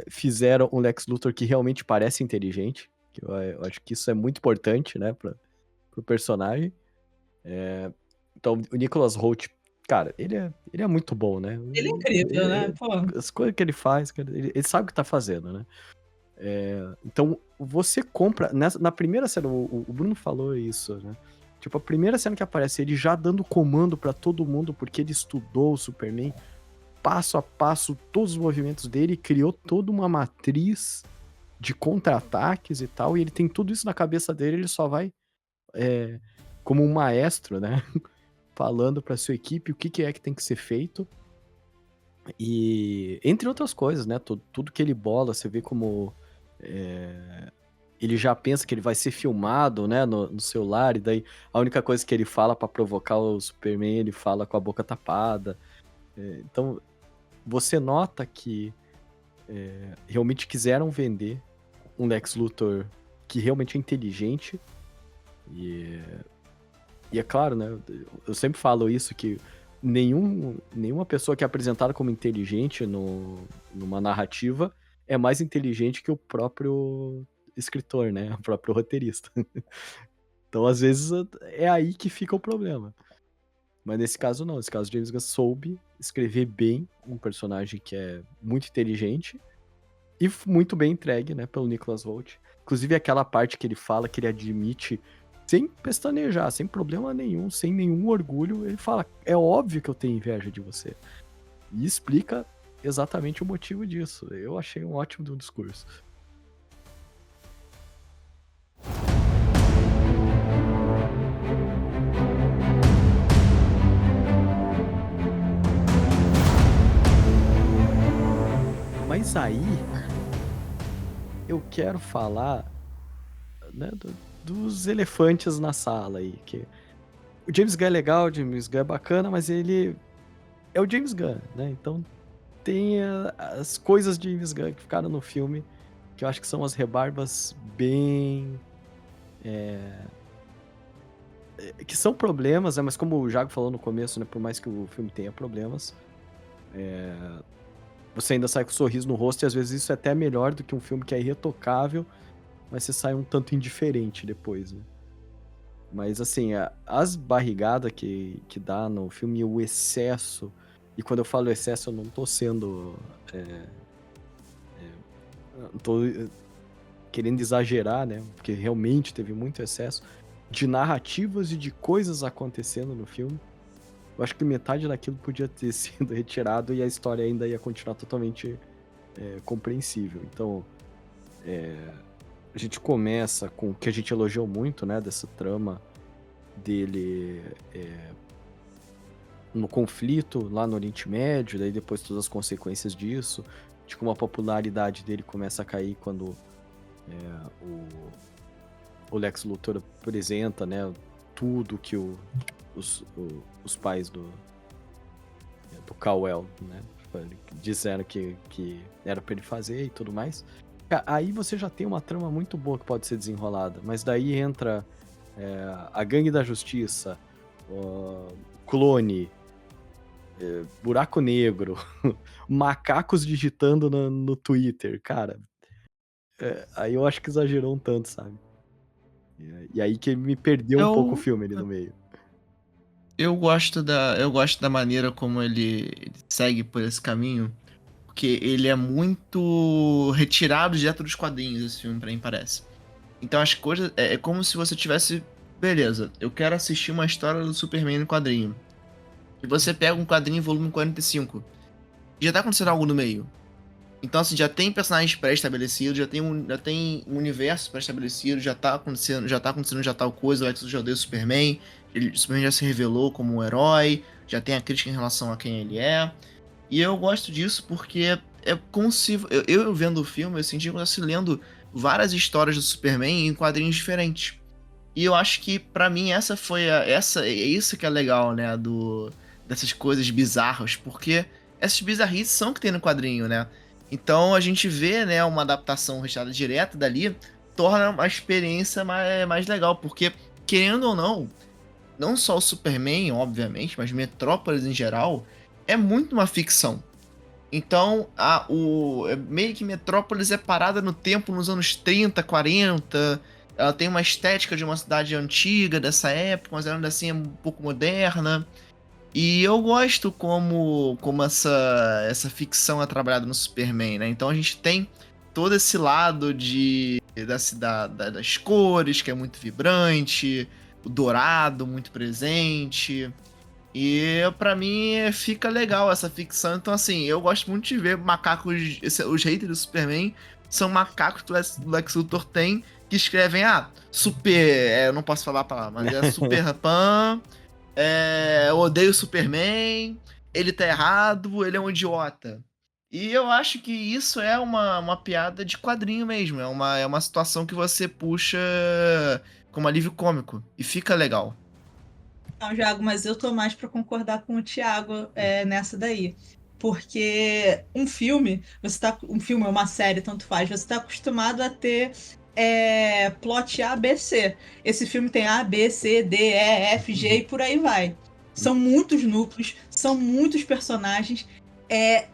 fizeram um Lex Luthor que realmente parece inteligente. Que eu acho que isso é muito importante, né, pro personagem. Então, o Nicholas Hoult, cara, ele é muito bom, né? Ele é incrível, né? Pô. As coisas que ele faz, cara, ele sabe o que tá fazendo, né? Então, você compra. Na primeira cena, o Bruno falou isso, né? Tipo, a primeira cena que aparece ele já dando comando pra todo mundo, porque ele estudou o Superman passo a passo, todos os movimentos dele, criou toda uma matriz de contra-ataques e tal, e ele tem tudo isso na cabeça dele, ele só vai como um maestro, né? Falando pra sua equipe o que é que tem que ser feito. E entre outras coisas, né? Tudo que ele bola, você vê como ele já pensa que ele vai ser filmado, né, no celular, e daí a única coisa que ele fala pra provocar o Superman, ele fala com a boca tapada. Então, você nota que realmente quiseram vender um Lex Luthor que realmente é inteligente. E é claro, né, eu sempre falo isso, que nenhuma pessoa que é apresentada como inteligente numa narrativa é mais inteligente que o próprio escritor, né? O próprio roteirista. Então, às vezes, é aí que fica o problema. Mas nesse caso, não. Nesse caso, James Gunn soube escrever bem um personagem que é muito inteligente e muito bem entregue, né, pelo Nicholas Hoult. Inclusive, aquela parte que ele fala que ele admite, sem pestanejar, sem problema nenhum, sem nenhum orgulho, ele fala, é óbvio que eu tenho inveja de você. E explica exatamente o motivo disso. Eu achei um ótimo discurso. Mas aí, eu quero falar, né, dos elefantes na sala aí, que o James Gunn é legal, o James Gunn é bacana, mas ele é o James Gunn, né? Então tem as coisas de James Gunn que ficaram no filme, que eu acho que são as rebarbas bem... que são problemas, né? Mas como o Jago falou no começo, né? Por mais que o filme tenha problemas, você ainda sai com um sorriso no rosto, e às vezes isso é até melhor do que um filme que é irretocável, mas você sai um tanto indiferente depois, né? Mas assim, as barrigadas que dá no filme, o excesso, e quando eu falo excesso, eu não tô sendo... não tô querendo exagerar, né? Porque realmente teve muito excesso de narrativas e de coisas acontecendo no filme. Eu acho que metade daquilo podia ter sido retirado e a história ainda ia continuar totalmente compreensível. Então, a gente começa com o que a gente elogiou muito, né? Dessa trama dele no conflito lá no Oriente Médio, daí depois todas as consequências disso, de como a popularidade dele começa a cair quando o Lex Luthor apresenta, né, tudo que os pais do Kal-El, né, disseram que era pra ele fazer e tudo mais. Aí você já tem uma trama muito boa que pode ser desenrolada, mas daí entra a Gangue da Justiça, Clone, Buraco Negro, macacos digitando no Twitter, cara. Aí eu acho que exagerou um tanto, sabe? E aí que me perdeu um pouco o filme ali no meio. Eu gosto da maneira como ele segue por esse caminho, porque ele é muito retirado direto dos quadrinhos, esse filme, pra mim parece. Então as coisas... É como se você tivesse... Beleza, eu quero assistir uma história do Superman no quadrinho. E você pega um quadrinho volume 45, já tá acontecendo algo no meio. Então, assim, já tem personagens pré-estabelecidos, já tem um universo pré-estabelecido, já tá acontecendo já tal coisa, o Lex Luthor já odeia o Superman, o Superman já se revelou como um herói, já tem a crítica em relação a quem ele é. E eu gosto disso porque é como se... Eu vendo o filme, eu senti como se eu estivesse lendo várias histórias do Superman em quadrinhos diferentes. E eu acho que, pra mim, é isso que é legal, né, dessas coisas bizarras, porque essas bizarrices são que tem no quadrinho, né? Então a gente vê, né, uma adaptação recheada direta dali, torna a experiência mais legal, porque, querendo ou não só o Superman, obviamente, mas Metrópolis em geral, é muito uma ficção. Então, meio que Metrópolis é parada no tempo nos anos 30, 40. Ela tem uma estética de uma cidade antiga dessa época, mas ainda assim é um pouco moderna. E eu gosto como essa ficção é trabalhada no Superman, né? Então a gente tem todo esse lado das cores, que é muito vibrante, o dourado muito presente. E pra mim fica legal essa ficção. Então, assim, eu gosto muito de ver macacos. Os haters do Superman são macacos que o Lex Luthor tem que escrevem, eu não posso falar a palavra, mas é Super Pan, eu odeio o Superman, ele tá errado, ele é um idiota. E eu acho que isso é uma piada de quadrinho mesmo. É uma situação que você puxa como alívio cômico. E fica legal. Não, Thiago, mas eu tô mais pra concordar com o Thiago nessa daí. Porque um filme ou uma série, tanto faz, você tá acostumado a ter plot A, B, C. Esse filme tem A, B, C, D, E, F, G e por aí vai. São muitos núcleos, são muitos personagens,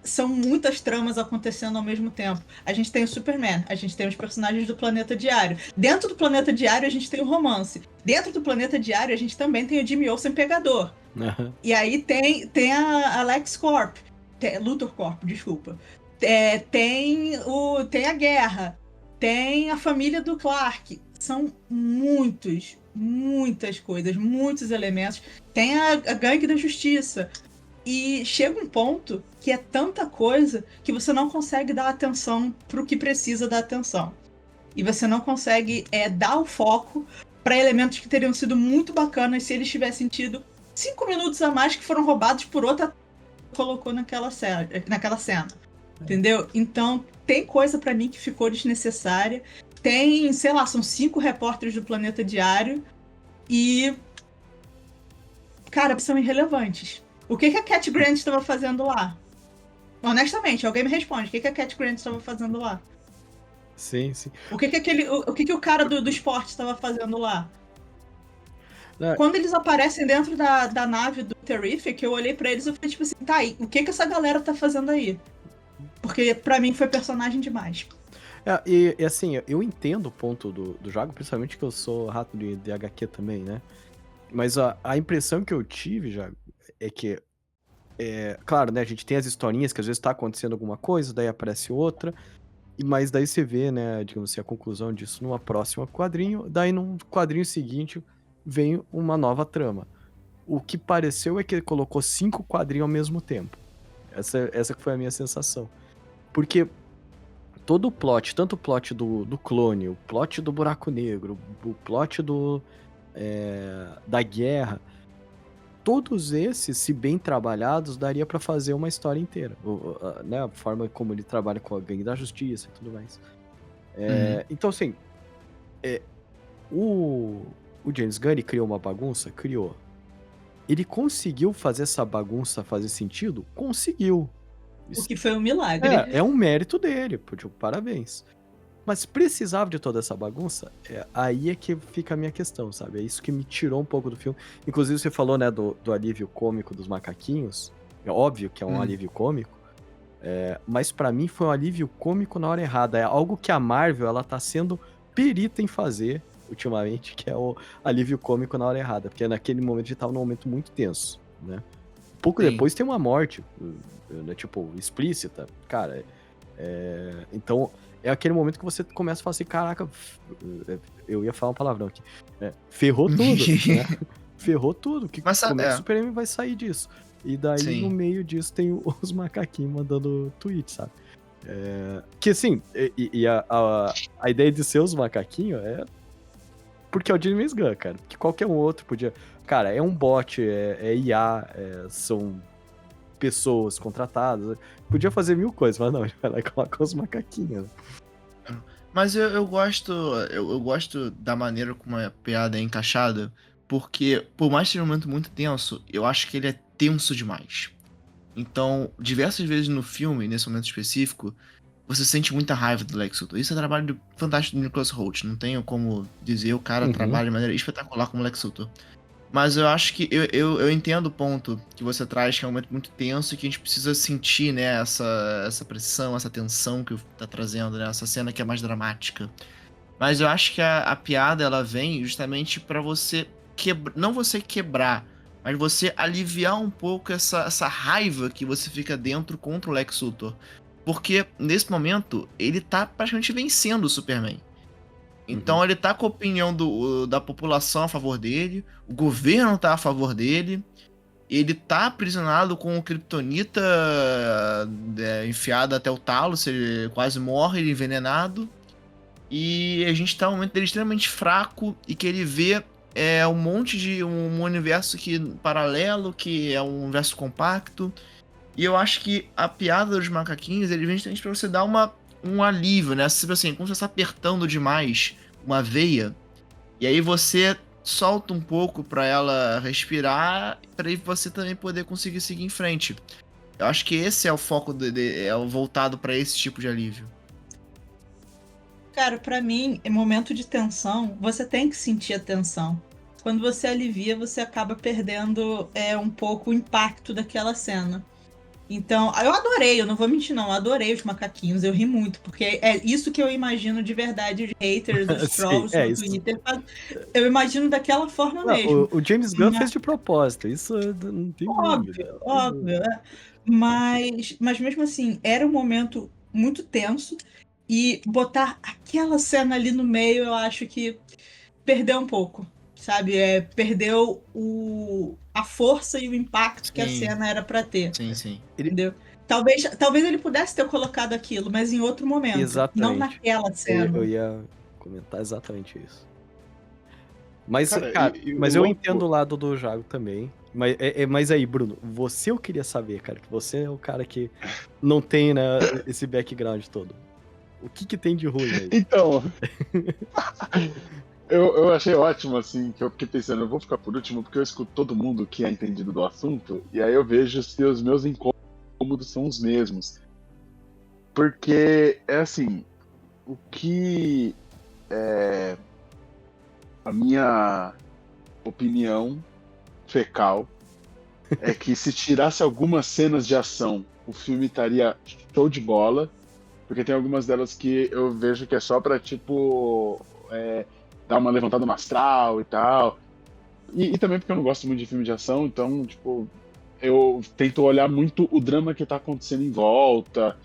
são muitas tramas acontecendo ao mesmo tempo. A gente tem o Superman, a gente tem os personagens do Planeta Diário. Dentro do Planeta Diário, a gente tem o romance. Dentro do Planeta Diário, a gente também tem o Jimmy Olsen Pegador. E aí tem a Lex Corp, Luthor Corp, desculpa. Tem a guerra, tem a família do Clark. São muitas coisas, muitos elementos. Tem a gangue da justiça. E chega um ponto que é tanta coisa que você não consegue dar atenção pro que precisa dar atenção. E você não consegue dar o foco para elementos que teriam sido muito bacanas se eles tivessem tido 5 minutos a mais que foram roubados por outra que colocou naquela cena. Entendeu? Então, tem coisa para mim que ficou desnecessária. Tem, sei lá, são 5 repórteres do Planeta Diário e... cara, são irrelevantes. O que a Cat Grant estava fazendo lá? Honestamente, alguém me responde. O que a Cat Grant estava fazendo lá? Sim. O que o cara do esporte estava fazendo lá? Quando eles aparecem dentro da nave do Terrific, eu olhei pra eles e falei, tipo assim, tá aí, o que essa galera tá fazendo aí? Porque pra mim foi personagem demais. E assim, eu entendo o ponto do Jago, principalmente que eu sou rato de HQ também, né? Mas a impressão que eu tive, Jago, é que, claro, né, a gente tem as historinhas que às vezes tá acontecendo alguma coisa, daí aparece outra, mas daí você vê, né, digamos assim, a conclusão disso numa próxima quadrinho, daí num quadrinho seguinte vem uma nova trama. O que pareceu é que ele colocou 5 quadrinhos ao mesmo tempo. Essa que foi a minha sensação. Porque todo o plot, tanto o plot do clone, o plot do buraco negro, o plot da guerra, todos esses, se bem trabalhados, daria pra fazer uma história inteira. Né, a forma como ele trabalha com a gangue da justiça e tudo mais. Então, assim, o James Gunn criou uma bagunça? Criou. Ele conseguiu fazer essa bagunça fazer sentido? Conseguiu. O que foi um milagre. É um mérito dele, tipo, parabéns. Mas precisava de toda essa bagunça? Aí é que fica a minha questão, sabe? É isso que me tirou um pouco do filme. Inclusive, você falou, né, do alívio cômico dos macaquinhos. É óbvio que é um alívio cômico. Mas pra mim foi um alívio cômico na hora errada. É algo que a Marvel, ela tá sendo perita em fazer ultimamente, que é o alívio cômico na hora errada. Porque naquele momento a gente tava num momento muito tenso, né? Pouco depois tem uma morte, né, tipo, explícita. Cara, então... é aquele momento que você começa a falar assim, caraca, eu ia falar um palavrão aqui, ferrou tudo, né? Ferrou tudo, como é que o Superman vai sair disso? E daí, Sim. no meio disso, tem os macaquinhos mandando tweet, sabe? Que assim, a ideia de ser os macaquinhos é porque é o James Gunn, cara. Que qualquer um outro podia... Cara, é um bot, é IA, são pessoas contratadas. Podia fazer 1000 coisas, mas não, ele vai lá e coloca os macaquinhos. Mas eu gosto da maneira como a piada é encaixada, porque, por mais que seja um momento muito tenso, eu acho que ele é tenso demais. Então, diversas vezes no filme, nesse momento específico, você sente muita raiva do Lex Luthor. Isso é trabalho fantástico do Nicholas Hoult. Não tenho como dizer, o cara trabalha de maneira espetacular como Lex Luthor. Mas eu acho que eu entendo o ponto que você traz, que é um momento muito tenso e que a gente precisa sentir, né, essa pressão, essa tensão que tá trazendo, né, essa cena que é mais dramática. Mas eu acho que a piada, ela vem justamente pra você não você quebrar, mas você aliviar um pouco essa raiva que você fica dentro contra o Lex Luthor. Porque, nesse momento, ele tá praticamente vencendo o Superman. Então ele tá com a opinião da população a favor dele, o governo tá a favor dele, ele tá aprisionado com o Kryptonita enfiado até o talo, ele quase morre, ele envenenado. E a gente tá num momento dele extremamente fraco e que ele vê um monte de um universo paralelo, que é um universo compacto. E eu acho que a piada dos macaquinhos, ele vem justamente pra você dar um alívio, né? Tipo assim, como você está apertando demais uma veia, e aí você solta um pouco pra ela respirar, pra você também poder conseguir seguir em frente. Eu acho que esse é o foco, é o voltado pra esse tipo de alívio. Cara, pra mim, em momento de tensão, você tem que sentir a tensão. Quando você alivia, você acaba perdendo um pouco o impacto daquela cena. Então, eu adorei, eu não vou mentir não, eu adorei os macaquinhos, eu ri muito, porque é isso que eu imagino de verdade, os haters, os Sim, trolls no isso. Twitter, eu imagino daquela forma mesmo. O James Gunn fez de propósito, isso não tem dúvida. Óbvio. Mas mesmo assim, era um momento muito tenso, e botar aquela cena ali no meio, eu acho que perdeu um pouco, sabe? Perdeu a força e o impacto que a Sim. cena era pra ter. Sim. Entendeu? Talvez ele pudesse ter colocado aquilo, mas em outro momento. Exatamente. Não naquela cena. Eu ia comentar exatamente isso. Mas, Cara, cara, e o mas eu louco- entendo o lado do Jago também. Mas aí, Bruno, você eu queria saber, cara, que você é o cara que não tem, né, esse background todo. O que tem de ruim aí? Então, eu achei ótimo, assim, que eu fiquei pensando, eu vou ficar por último porque eu escuto todo mundo que é entendido do assunto, e aí eu vejo se os meus incômodos são os mesmos. Porque, é assim, o que é a minha opinião fecal é que se tirasse algumas cenas de ação, o filme estaria show de bola, porque tem algumas delas que eu vejo que é só pra, tipo, dar uma levantada no astral e tal. E também porque eu não gosto muito de filme de ação, então, tipo, eu tento olhar muito o drama que tá acontecendo em volta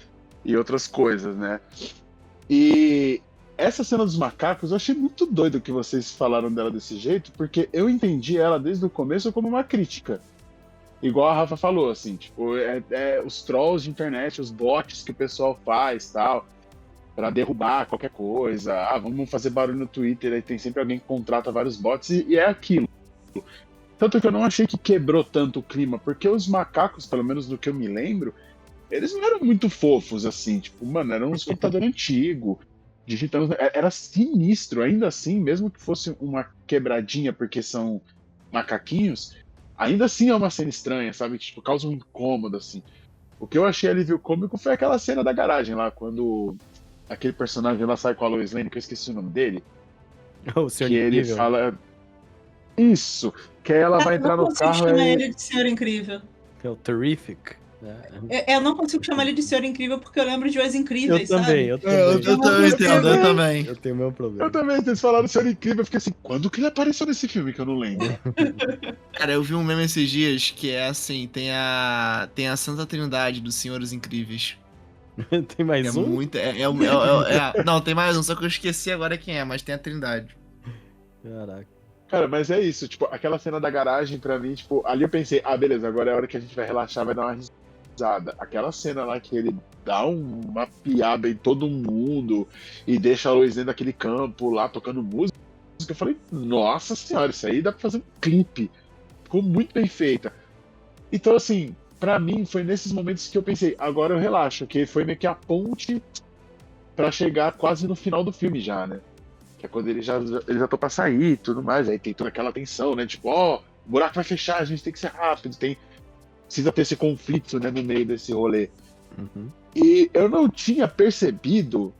e outras coisas, né? E essa cena dos macacos, eu achei muito doido que vocês falaram dela desse jeito, porque eu entendi ela desde o começo como uma crítica. Igual a Rafa falou, assim, tipo, os trolls de internet, os bots que o pessoal faz, tal, pra derrubar qualquer coisa. Ah, vamos fazer barulho no Twitter, aí tem sempre alguém que contrata vários bots, e é aquilo. Tanto que eu não achei que quebrou tanto o clima, porque os macacos, pelo menos do que eu me lembro, eles não eram muito fofos, assim, tipo, mano, eram uns computadores antigos, digitando, era sinistro, ainda assim, mesmo que fosse uma quebradinha, porque são macaquinhos, ainda assim é uma cena estranha, sabe? Tipo, causa um incômodo, assim. O que eu achei alívio cômico foi aquela cena da garagem lá, quando aquele personagem lá sai com a Lois Lane, que eu esqueci o nome dele, O Senhor que ele Incrível. fala... Isso! Que aí ela vai entrar no carro Eu não consigo chamar e... ele de Senhor Incrível. Que é o Terrific. Né? Eu não consigo chamar ele de Senhor Incrível porque eu lembro de Os Eu Incríveis, também, sabe? Eu também. Eu tenho meu problema. Eu também, vocês falaram Senhor Incrível, eu fiquei assim, quando que ele apareceu nesse filme que eu não lembro? Cara, eu vi um meme esses dias que é assim, tem a Santa Trindade dos Senhores Incríveis. Tem mais É um? muito. Não, tem mais um, só que eu esqueci agora quem é, mas tem a Trindade. Caraca. Cara, mas é isso, tipo, aquela cena da garagem, pra mim, tipo, ali eu pensei, ah, beleza, agora é a hora que a gente vai relaxar, vai dar uma risada. Aquela cena lá que ele dá uma piada em todo mundo e deixa a Lois dentro daquele campo lá tocando música, eu falei, nossa senhora, isso aí dá pra fazer um clipe. Ficou muito bem feita. Então, assim, pra mim, foi nesses momentos que eu pensei, agora eu relaxo, que foi meio que a ponte pra chegar quase no final do filme já, né? Que é quando eles já estão pra sair e tudo mais. Aí tem toda aquela tensão, né? Tipo, ó, o buraco vai fechar, a gente tem que ser rápido, precisa ter esse conflito, né, no meio desse rolê. Uhum. E eu não tinha percebido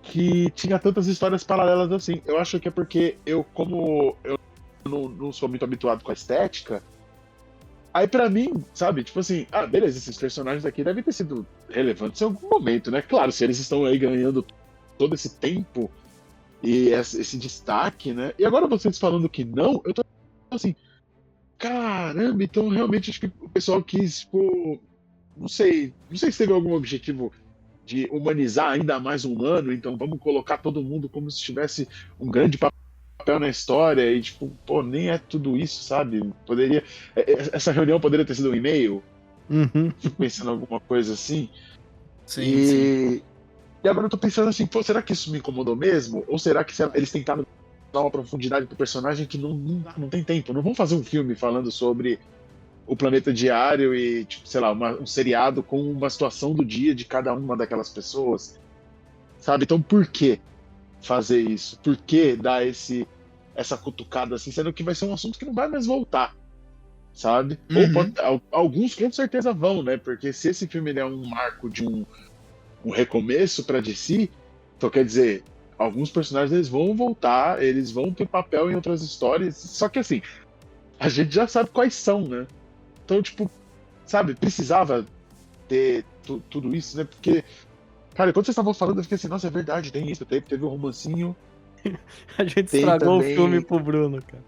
que tinha tantas histórias paralelas assim. Eu acho que é porque como eu não sou muito habituado com a estética, aí pra mim, sabe, tipo assim, ah, beleza, esses personagens aqui devem ter sido relevantes em algum momento, né? Claro, se eles estão aí ganhando todo esse tempo e esse destaque, né? E agora vocês falando que não, eu tô assim, caramba, então realmente acho que o pessoal quis, tipo, não sei se teve algum objetivo de humanizar ainda mais o humano, então vamos colocar todo mundo como se tivesse um grande papel na história e, tipo, pô, nem é tudo isso, sabe? Essa reunião poderia ter sido um e-mail, Uhum. fico pensando em alguma coisa assim. Sim, sim. E agora eu tô pensando assim, pô, será que isso me incomodou mesmo? Ou será que eles tentaram dar uma profundidade pro personagem que não tem tempo? Não vão fazer um filme falando sobre o planeta diário e, tipo, sei lá, um seriado com uma situação do dia de cada uma daquelas pessoas, sabe? Então por que fazer isso? Por que dar essa cutucada assim, sendo que vai ser um assunto que não vai mais voltar, sabe? Ou alguns com certeza vão, né? Porque se esse filme ele é um marco de um recomeço para DC, então quer dizer, alguns personagens eles vão voltar, eles vão ter papel em outras histórias, só que assim, a gente já sabe quais são, né? Então, tipo, sabe, precisava ter tudo isso, né? Porque, cara, quando vocês estavam falando, eu fiquei assim, nossa, é verdade, tem isso, teve um romancinho. A gente Tem estragou também- o filme pro Bruno, cara.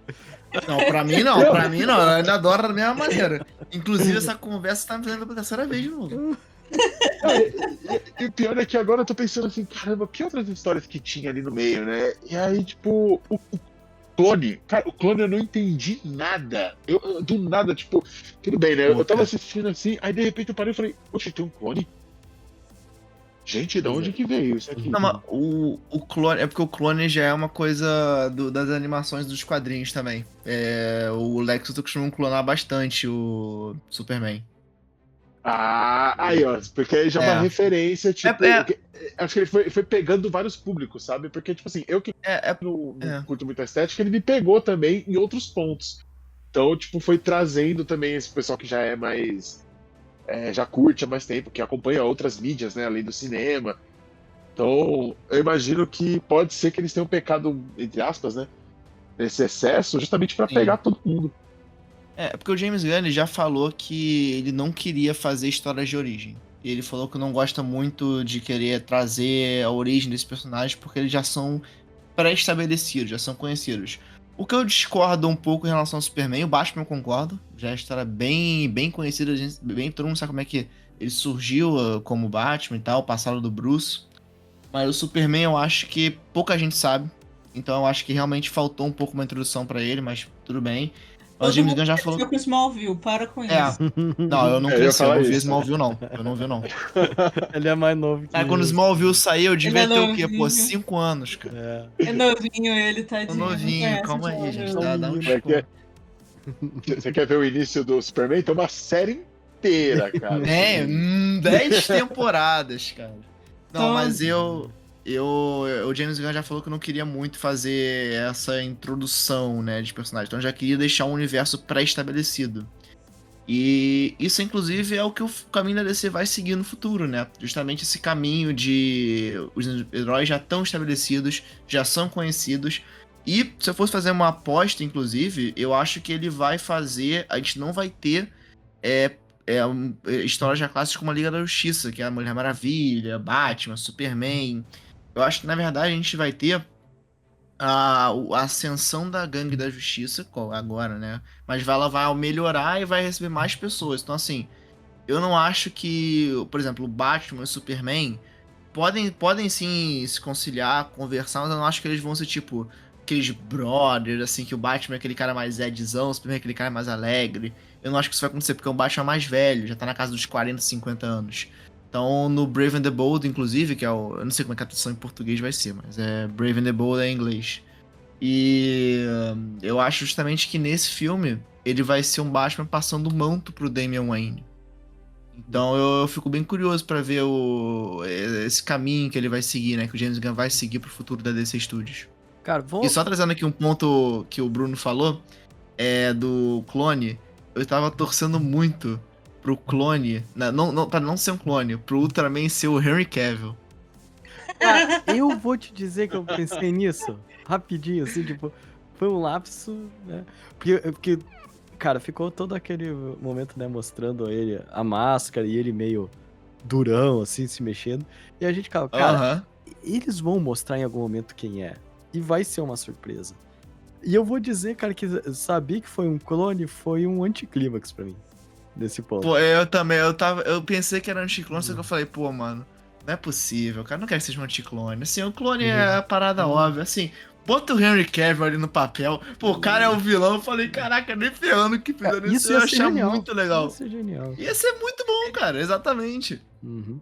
Não, pra mim não, eu ainda adoro da mesma maneira. Inclusive, essa conversa tá me fazendo pela terceira vez de novo. E o pior é que agora eu tô pensando assim, caramba, que outras histórias que tinha ali no meio, né? E aí, tipo, o clone, cara, o clone eu não entendi nada. Do nada, tipo, tudo bem, né? Eu tava assistindo assim, aí de repente eu parei e falei, poxa, tem um clone? Gente, de onde que veio isso aqui? Não, mas o clone. É porque o clone já é uma coisa das animações dos quadrinhos também. O Lex Luthor costuma clonar bastante o Superman. Ah, aí, ó, porque aí já é uma referência, tipo, acho que ele foi pegando vários públicos, sabe? Porque, tipo assim, eu que não curto muito a estética, ele me pegou também em outros pontos. Então, tipo, foi trazendo também esse pessoal que já é mais. Já curte há mais tempo, que acompanha outras mídias, né, além do cinema. Então, eu imagino que pode ser que eles tenham pecado, entre aspas, né, nesse excesso, justamente pra pegar todo mundo. Porque o James Gunn ele já falou que ele não queria fazer histórias de origem. Ele falou que não gosta muito de querer trazer a origem desses personagens porque eles já são pré-estabelecidos, já são conhecidos. O que eu discordo um pouco em relação ao Superman, o Batman eu concordo. Já é uma história bem conhecida, todo mundo sabe como é que ele surgiu como Batman e tal, o passado do Bruce. Mas o Superman eu acho que pouca gente sabe. Então eu acho que realmente faltou um pouco uma introdução pra ele, mas tudo bem. Mas o James Gunn já falou. Eu com Smallville, para com isso. Não, eu não ia cresci, eu falar não vi isso. Smallville, não. Eu não vi, não. Ele é mais novo que Aí quando Smallville saiu, eu devia Ele é ter o quê? Pô, novinho. 5 anos, cara. É novinho ele, tadinho. Tô não novinho, conhece calma aí, Smallville. gente. Dá um Como é que é? Você quer ver o início do Superman? Tem uma série inteira, cara. 10 temporadas, cara. Não, Então- mas o James Gunn já falou que não queria muito fazer essa introdução, né, de personagem. Então já queria deixar um universo pré-estabelecido. E isso, inclusive, é o que o caminho da DC vai seguir no futuro, né? Justamente esse caminho de os heróis já estão estabelecidos, já são conhecidos. E se eu fosse fazer uma aposta, inclusive, eu acho que ele vai fazer. A gente não vai ter histórias já clássicas como a Liga da Justiça, que é a Mulher Maravilha, Batman, Superman. Eu acho que, na verdade, a gente vai ter a ascensão da Gangue da Justiça agora, né? Mas ela vai melhorar e vai receber mais pessoas. Então, assim, eu não acho que, por exemplo, o Batman e o Superman podem sim se conciliar, conversar, mas eu não acho que eles vão ser, tipo, aqueles brothers, assim, que o Batman é aquele cara mais Edzão, o Superman é aquele cara mais alegre. Eu não acho que isso vai acontecer, porque o Batman é mais velho, já tá na casa dos 40, 50 anos. Então, no Brave and the Bold, inclusive, que é o... Eu não sei como é que a tradução em português vai ser, mas é Brave and the Bold é em inglês. E eu acho justamente que nesse filme, ele vai ser um Batman passando o manto pro Damian Wayne. Então eu fico bem curioso pra ver esse caminho que ele vai seguir, né? Que o James Gunn vai seguir pro futuro da DC Studios. Cara, E só trazendo aqui um ponto que o Bruno falou, do clone, eu tava torcendo muito pro clone, pra não ser um clone, pro Ultraman ser o Henry Cavill. Cara, eu vou te dizer que eu pensei nisso rapidinho, assim, tipo, foi um lapso, né? Porque, cara, ficou todo aquele momento, né, mostrando ele, a máscara e ele meio durão, assim, se mexendo. E a gente, cara, Aham. eles vão mostrar em algum momento quem é. E vai ser uma surpresa. E eu vou dizer, cara, que saber que foi um clone foi um anticlímax pra mim, nesse ponto. Pô, eu também, eu pensei que era anticlone, só que eu falei, pô, mano, não é possível, cara, não quero que seja um anticlone. Assim, o clone é a parada óbvia, assim, bota o Henry Cavill ali no papel, pô, o cara é o vilão, eu falei, caraca, nem ferrando que fizeram Cara, isso, eu ia ia ser achar genial. muito legal. Ia ser genial. Ia ser muito bom, cara, exatamente. Uhum.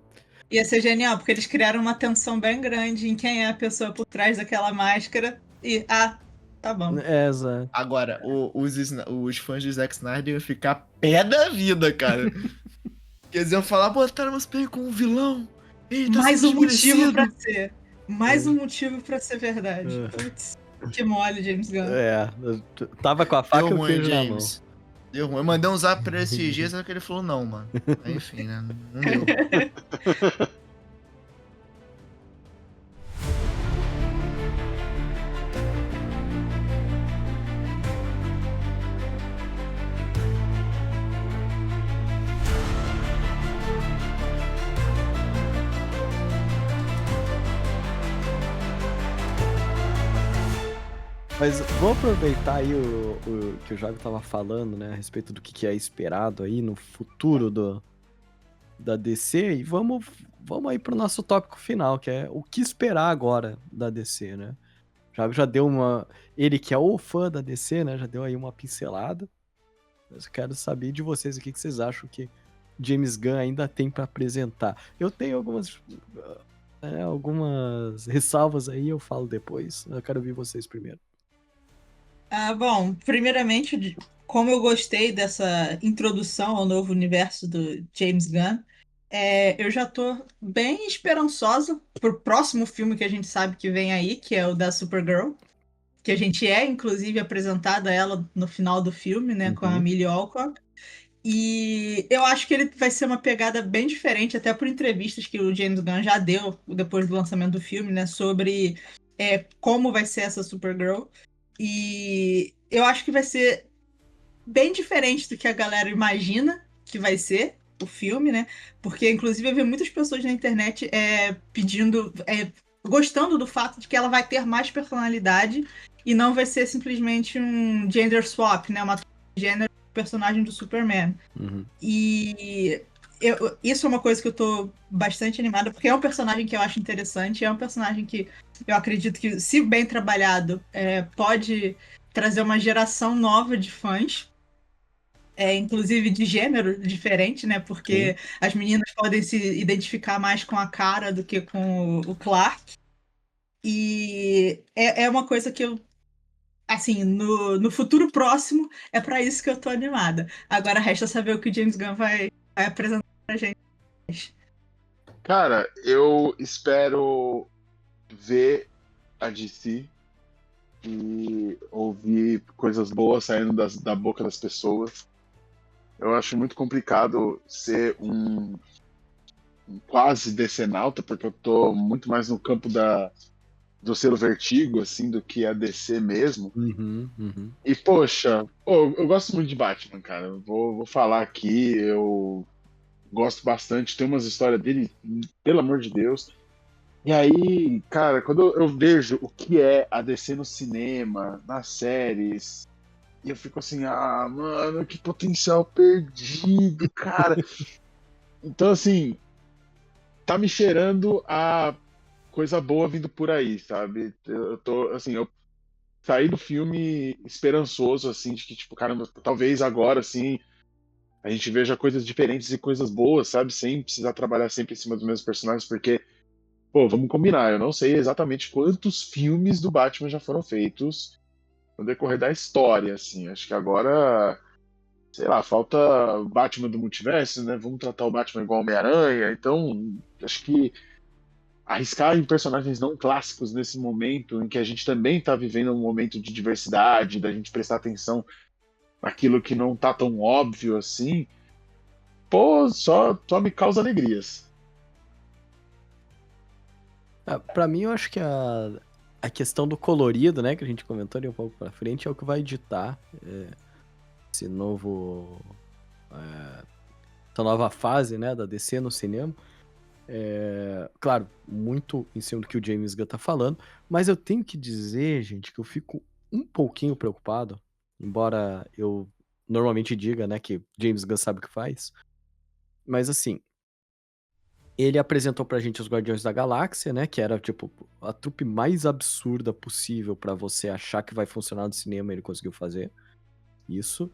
Ia ser genial, porque eles criaram uma tensão bem grande em quem é a pessoa por trás daquela máscara. E, tá bom. Exato. Agora, os fãs de Zack Snyder iam ficar pé da vida, cara. Porque eles iam falar, botaram o Superman como um vilão. Ele tá Mais sendo um motivo desmerecido. pra ser. Mais um motivo pra ser verdade. Uhum. Putz, que mole, James Gunn. Eu tava com a faca e Deu o ruim, queijo na mão. James. Deu ruim. Eu mandei um zap pra ele esses dias, só que ele falou não, mano. Aí, enfim, né? Não deu. Mas vou aproveitar aí o que o Jago tava falando, né, a respeito do que é esperado aí no futuro da DC e vamos aí pro nosso tópico final, que é o que esperar agora da DC, né? O Jago já deu ele que é o fã da DC, né, já deu aí uma pincelada. Mas eu quero saber de vocês o que vocês acham que James Gunn ainda tem pra apresentar. Eu tenho algumas ressalvas aí, eu falo depois. Eu quero ouvir vocês primeiro. Bom, primeiramente, como eu gostei dessa introdução ao novo universo do James Gunn, eu já tô bem esperançosa pro próximo filme que a gente sabe que vem aí, que é o da Supergirl, que a gente inclusive, apresentada ela no final do filme, né, com a Uhum. Millie Alcock. E eu acho que ele vai ser uma pegada bem diferente, até por entrevistas que o James Gunn já deu depois do lançamento do filme, né, sobre como vai ser essa Supergirl. E eu acho que vai ser bem diferente do que a galera imagina que vai ser o filme, né? Porque, inclusive, eu vi muitas pessoas na internet pedindo, gostando do fato de que ela vai ter mais personalidade e não vai ser simplesmente um gender swap, né? Uma gênero do personagem do Superman. Uhum. E isso é uma coisa que eu tô bastante animada, porque é um personagem que eu acho interessante, é um personagem que eu acredito que, se bem trabalhado, pode trazer uma geração nova de fãs, inclusive de gênero diferente, né? Porque as meninas podem se identificar mais com a Kara do que com o Clark. E é uma coisa que eu, assim, no futuro próximo, é para isso que eu tô animada. Agora resta saber o que o James Gunn vai apresentar pra gente. Cara, eu espero ver a DC e ouvir coisas boas saindo da boca das pessoas. Eu acho muito complicado ser um quase decenalta, porque eu tô muito mais no campo do selo Vertigo, assim, do que a DC mesmo. Uhum, uhum. E, poxa, eu gosto muito de Batman, cara. Eu vou falar aqui, eu gosto bastante, tem umas histórias dele, pelo amor de Deus. E aí, cara, quando eu vejo o que é a DC no cinema, nas séries, e eu fico assim, mano, que potencial perdido, cara. Então, assim, tá me cheirando a coisa boa vindo por aí, sabe? Eu tô, assim, saí do filme esperançoso, assim, de que, tipo, caramba, talvez agora, assim, a gente veja coisas diferentes e coisas boas, sabe? Sem precisar trabalhar sempre em cima dos mesmos personagens, porque, pô, vamos combinar, eu não sei exatamente quantos filmes do Batman já foram feitos no decorrer da história, assim. Acho que agora, sei lá, falta o Batman do multiverso, né? Vamos tratar o Batman igual Homem-Aranha. Então, acho que arriscar em personagens não clássicos nesse momento em que a gente também está vivendo um momento de diversidade, da gente prestar atenção naquilo que não tá tão óbvio assim, pô, só me causa alegrias. Pra mim, eu acho que a questão do colorido, né, que a gente comentou ali um pouco pra frente, é o que vai ditar esse novo... essa nova fase, né, da DC no cinema. Claro, muito em cima do que o James Gunn tá falando, mas eu tenho que dizer, gente, que eu fico um pouquinho preocupado, embora eu normalmente diga, né, que James Gunn sabe o que faz, mas assim, ele apresentou pra gente os Guardiões da Galáxia, né, que era, tipo, a trupe mais absurda possível pra você achar que vai funcionar no cinema, ele conseguiu fazer isso.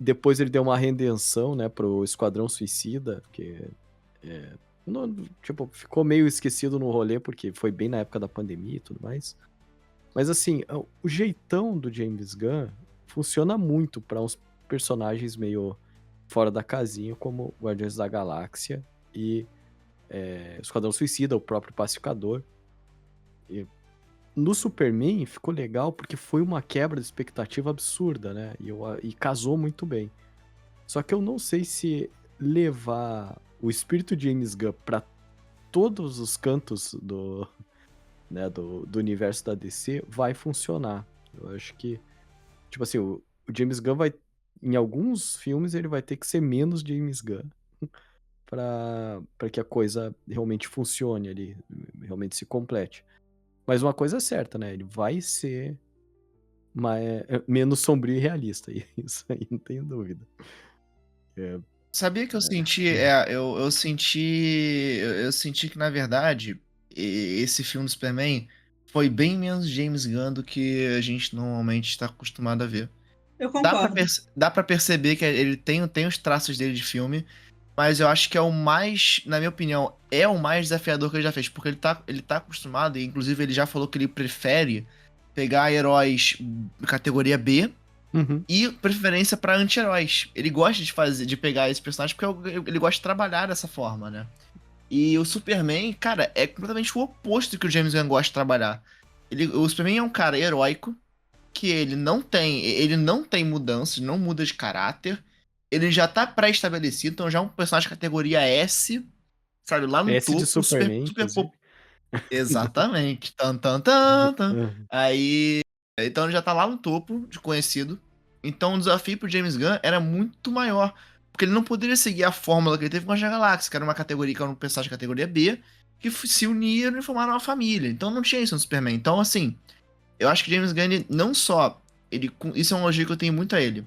Depois ele deu uma redenção, né, pro Esquadrão Suicida, porque tipo, ficou meio esquecido no rolê, porque foi bem na época da pandemia e tudo mais. Mas assim, o jeitão do James Gunn funciona muito pra uns personagens meio fora da casinha, como Guardiões da Galáxia e Esquadrão Suicida, o próprio Pacificador. E no Superman ficou legal porque foi uma quebra de expectativa absurda, né? E casou muito bem. Só que eu não sei se levar o espírito de James Gunn pra todos os cantos do universo da DC vai funcionar. Eu acho que, tipo assim, o James Gunn vai, em alguns filmes, ele vai ter que ser menos James Gunn pra que a coisa realmente funcione ali, realmente se complete. Mas uma coisa é certa, né? Ele vai ser menos sombrio e realista. Isso aí não tenho dúvida. Sabia que eu senti, eu senti que, na verdade, esse filme do Superman foi bem menos James Gunn do que a gente normalmente está acostumado a ver. Eu Dá pra, concordo. dá pra perceber que ele tem os traços dele de filme, mas eu acho que é o mais, na minha opinião, é o mais desafiador que ele já fez, porque ele tá acostumado, e inclusive ele já falou que ele prefere pegar heróis categoria B, Uhum. e preferência pra anti-heróis. Ele gosta de pegar esse personagem porque ele gosta de trabalhar dessa forma, né? E o Superman, cara, é completamente o oposto do que o James Gunn gosta de trabalhar. O Superman é um cara heróico, que ele não tem mudanças, não muda de caráter. Ele já tá pré-estabelecido, então já é um personagem categoria S, sabe, lá no S de topo, super, Superman, super inclusive. Exatamente. Tan, tan, tan, tan. Uhum. Aí. Então ele já tá lá no topo de conhecido. Então o desafio pro James Gunn era muito maior. Porque ele não poderia seguir a fórmula que ele teve com a Galáxia, que era uma categoria, que era um personagem de categoria B, que se uniram e formaram uma família. Então não tinha isso no Superman. Então, assim, eu acho que James Gunn, ele não só. Isso é um elogio que eu tenho muito a ele.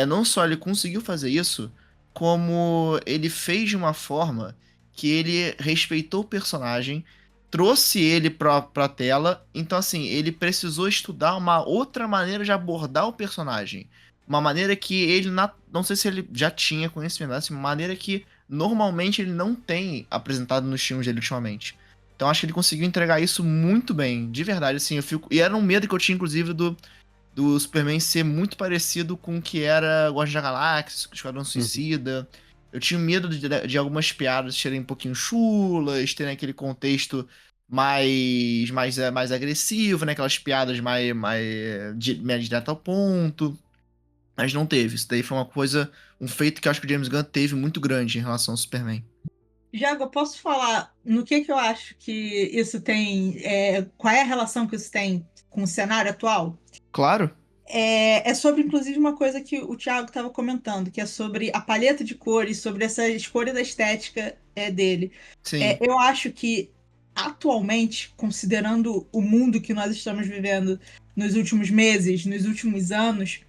Não só ele conseguiu fazer isso, como ele fez de uma forma que ele respeitou o personagem, trouxe ele pra tela. Então, assim, ele precisou estudar uma outra maneira de abordar o personagem. Uma maneira que ele, não sei se ele já tinha conhecimento, mas assim, uma maneira que normalmente ele não tem apresentado nos filmes dele ultimamente. Então, acho que ele conseguiu entregar isso muito bem, de verdade, assim, eu fico... E era um medo que eu tinha, inclusive, do Superman ser muito parecido com o que era Guardiões da Galáxia, Esquadrão Suicida. Eu tinha medo de algumas piadas serem um pouquinho chulas, terem aquele contexto mais agressivo, né? Aquelas piadas mais direto ao ponto. Mas não teve. Isso daí foi um feito que eu acho que o James Gunn teve muito grande em relação ao Superman. Jago, eu posso falar no que eu acho que isso tem. Qual é a relação que isso tem com o cenário atual? Claro. É sobre, inclusive, uma coisa que o Thiago estava comentando, que é sobre a paleta de cores, sobre essa escolha da estética dele. Sim. Eu acho que, atualmente, considerando o mundo que nós estamos vivendo nos últimos meses, nos últimos anos,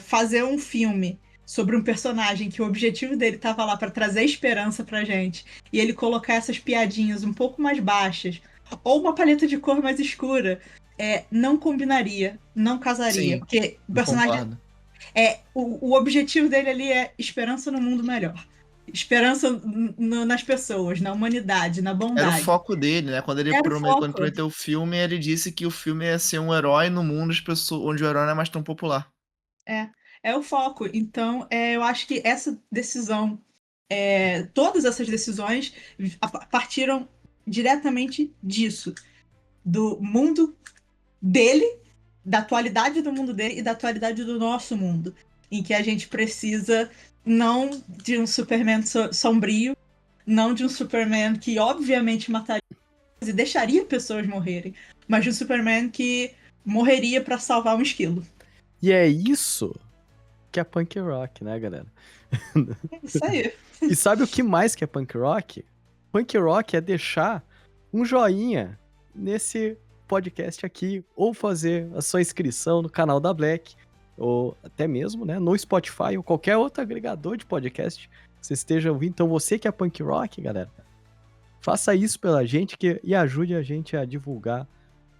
fazer um filme sobre um personagem que o objetivo dele estava lá para trazer esperança pra gente, e ele colocar essas piadinhas um pouco mais baixas, ou uma paleta de cor mais escura, não combinaria, não casaria. Sim, Porque o eu personagem concordo. o objetivo dele ali é esperança no mundo melhor. Esperança nas pessoas, na humanidade, na Era o bondade. foco dele, né? Era o Quando foco. prometeu o filme, ele disse que o filme ia ser um herói no mundo onde o herói não é mais tão popular. É o foco. Então, eu acho que essa decisão, todas essas decisões partiram diretamente disso, do mundo dele, da atualidade do mundo dele e da atualidade do nosso mundo, em que a gente precisa não de um Superman sombrio, não de um Superman que obviamente mataria e deixaria pessoas morrerem, mas de um Superman que morreria pra salvar um esquilo. E é isso que é punk rock, né, galera? É isso aí. E sabe o que mais que é punk rock? Punk rock é deixar um joinha nesse podcast aqui, ou fazer a sua inscrição no canal da Black, ou até mesmo, né, no Spotify ou qualquer outro agregador de podcast que você esteja ouvindo. Então você que é punk rock, galera, faça isso pela gente e ajude a gente a divulgar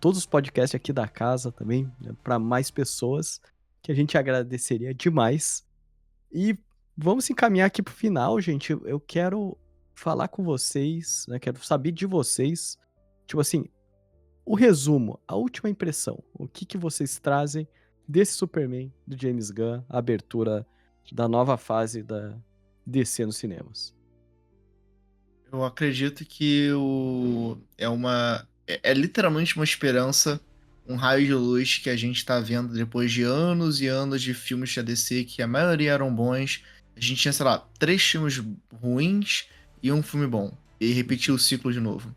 todos os podcasts aqui da casa também, né, para mais pessoas, que a gente agradeceria demais. E vamos se encaminhar aqui pro final, gente. Eu quero falar com vocês, né? Quero saber de vocês, tipo assim, o resumo, a última impressão. O que vocês trazem desse Superman do James Gunn, a abertura da nova fase da DC nos cinemas? Eu acredito que é literalmente uma esperança, um raio de luz que a gente tá vendo depois de anos e anos de filmes da DC, que a maioria eram bons. A gente tinha, sei lá, 3 filmes ruins e um filme bom. E repetiu o ciclo de novo.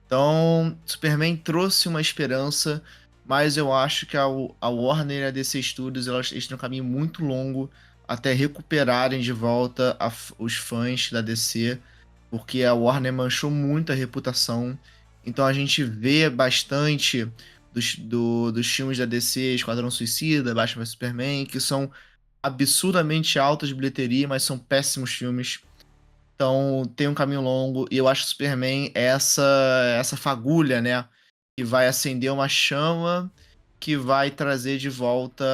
Então, Superman trouxe uma esperança, mas eu acho que a Warner e a DC Studios, eles têm um caminho muito longo até recuperarem de volta os fãs da DC, porque a Warner manchou muito a reputação. Então a gente vê bastante dos filmes da DC, Esquadrão Suicida, Batman vs Superman, que são absurdamente altos de bilheteria, mas são péssimos filmes. Então tem um caminho longo, e eu acho que Superman é essa fagulha, né? Que vai acender uma chama que vai trazer de volta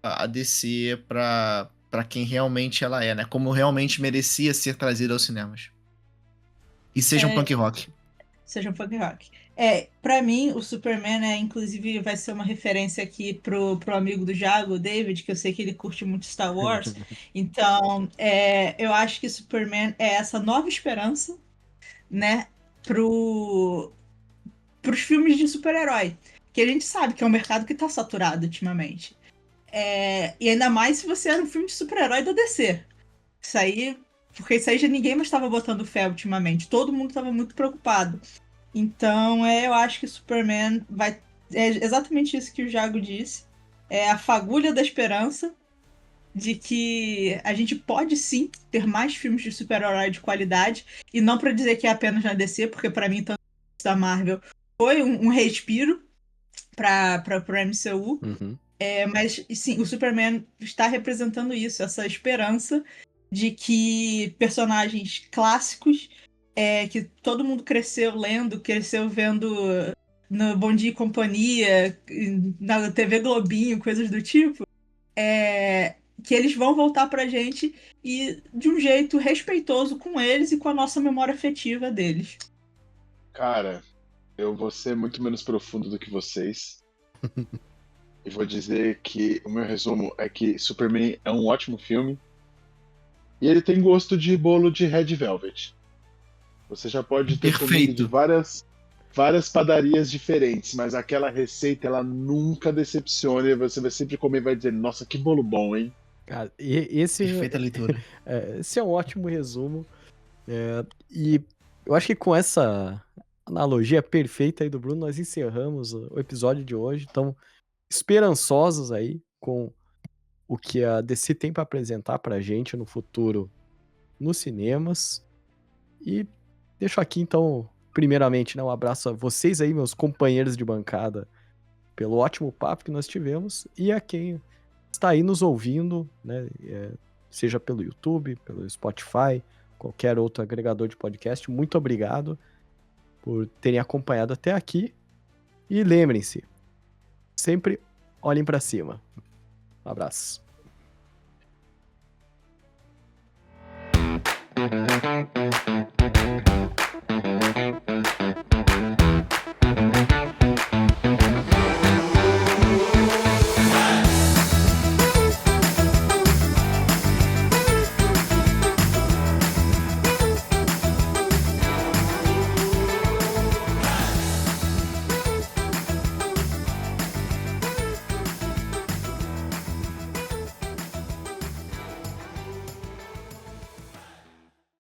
a DC pra quem realmente ela é, né? Como realmente merecia ser trazida aos cinemas. E seja um É, punk rock. seja um punk rock. Pra mim, o Superman, inclusive, vai ser uma referência aqui pro amigo do Jago, o David, que eu sei que ele curte muito Star Wars. Então, eu acho que Superman é essa nova esperança, né, pros filmes de super-herói. Que a gente sabe que é um mercado que tá saturado ultimamente. E ainda mais se você era um filme de super-herói da DC. Isso aí, porque isso aí já ninguém mais estava botando fé ultimamente. Todo mundo estava muito preocupado. Então, eu acho que Superman vai. É exatamente isso que o Jago disse. É a fagulha da esperança de que a gente pode sim ter mais filmes de super-herói de qualidade. E não para dizer que é apenas na DC, porque para mim, tanto da Marvel foi um respiro para o MCU. Uhum. Mas sim, o Superman está representando isso, essa esperança de que personagens clássicos que todo mundo cresceu lendo, cresceu vendo no Bom Dia e Companhia, na TV Globinho, coisas do tipo, que eles vão voltar pra gente e de um jeito respeitoso com eles e com a nossa memória afetiva deles. Cara, eu vou ser muito menos profundo do que vocês. E vou dizer que o meu resumo é que Superman é um ótimo filme. E ele tem gosto de bolo de Red Velvet. Você já pode ter comido de Perfeito. várias padarias diferentes, mas aquela receita ela nunca decepciona e você vai sempre comer e vai dizer, nossa, que bolo bom, hein? Cara, esse Perfeita leitura. esse é um ótimo resumo. E eu acho que com essa analogia perfeita aí do Bruno, nós encerramos o episódio de hoje. Então, esperançosos aí com o que a DC tem para apresentar pra gente no futuro nos cinemas. E deixo aqui, então, primeiramente, né, um abraço a vocês aí, meus companheiros de bancada, pelo ótimo papo que nós tivemos, e a quem está aí nos ouvindo, né, seja pelo YouTube, pelo Spotify, qualquer outro agregador de podcast. Muito obrigado por terem acompanhado até aqui. E lembrem-se, sempre olhem pra cima. Um abraço.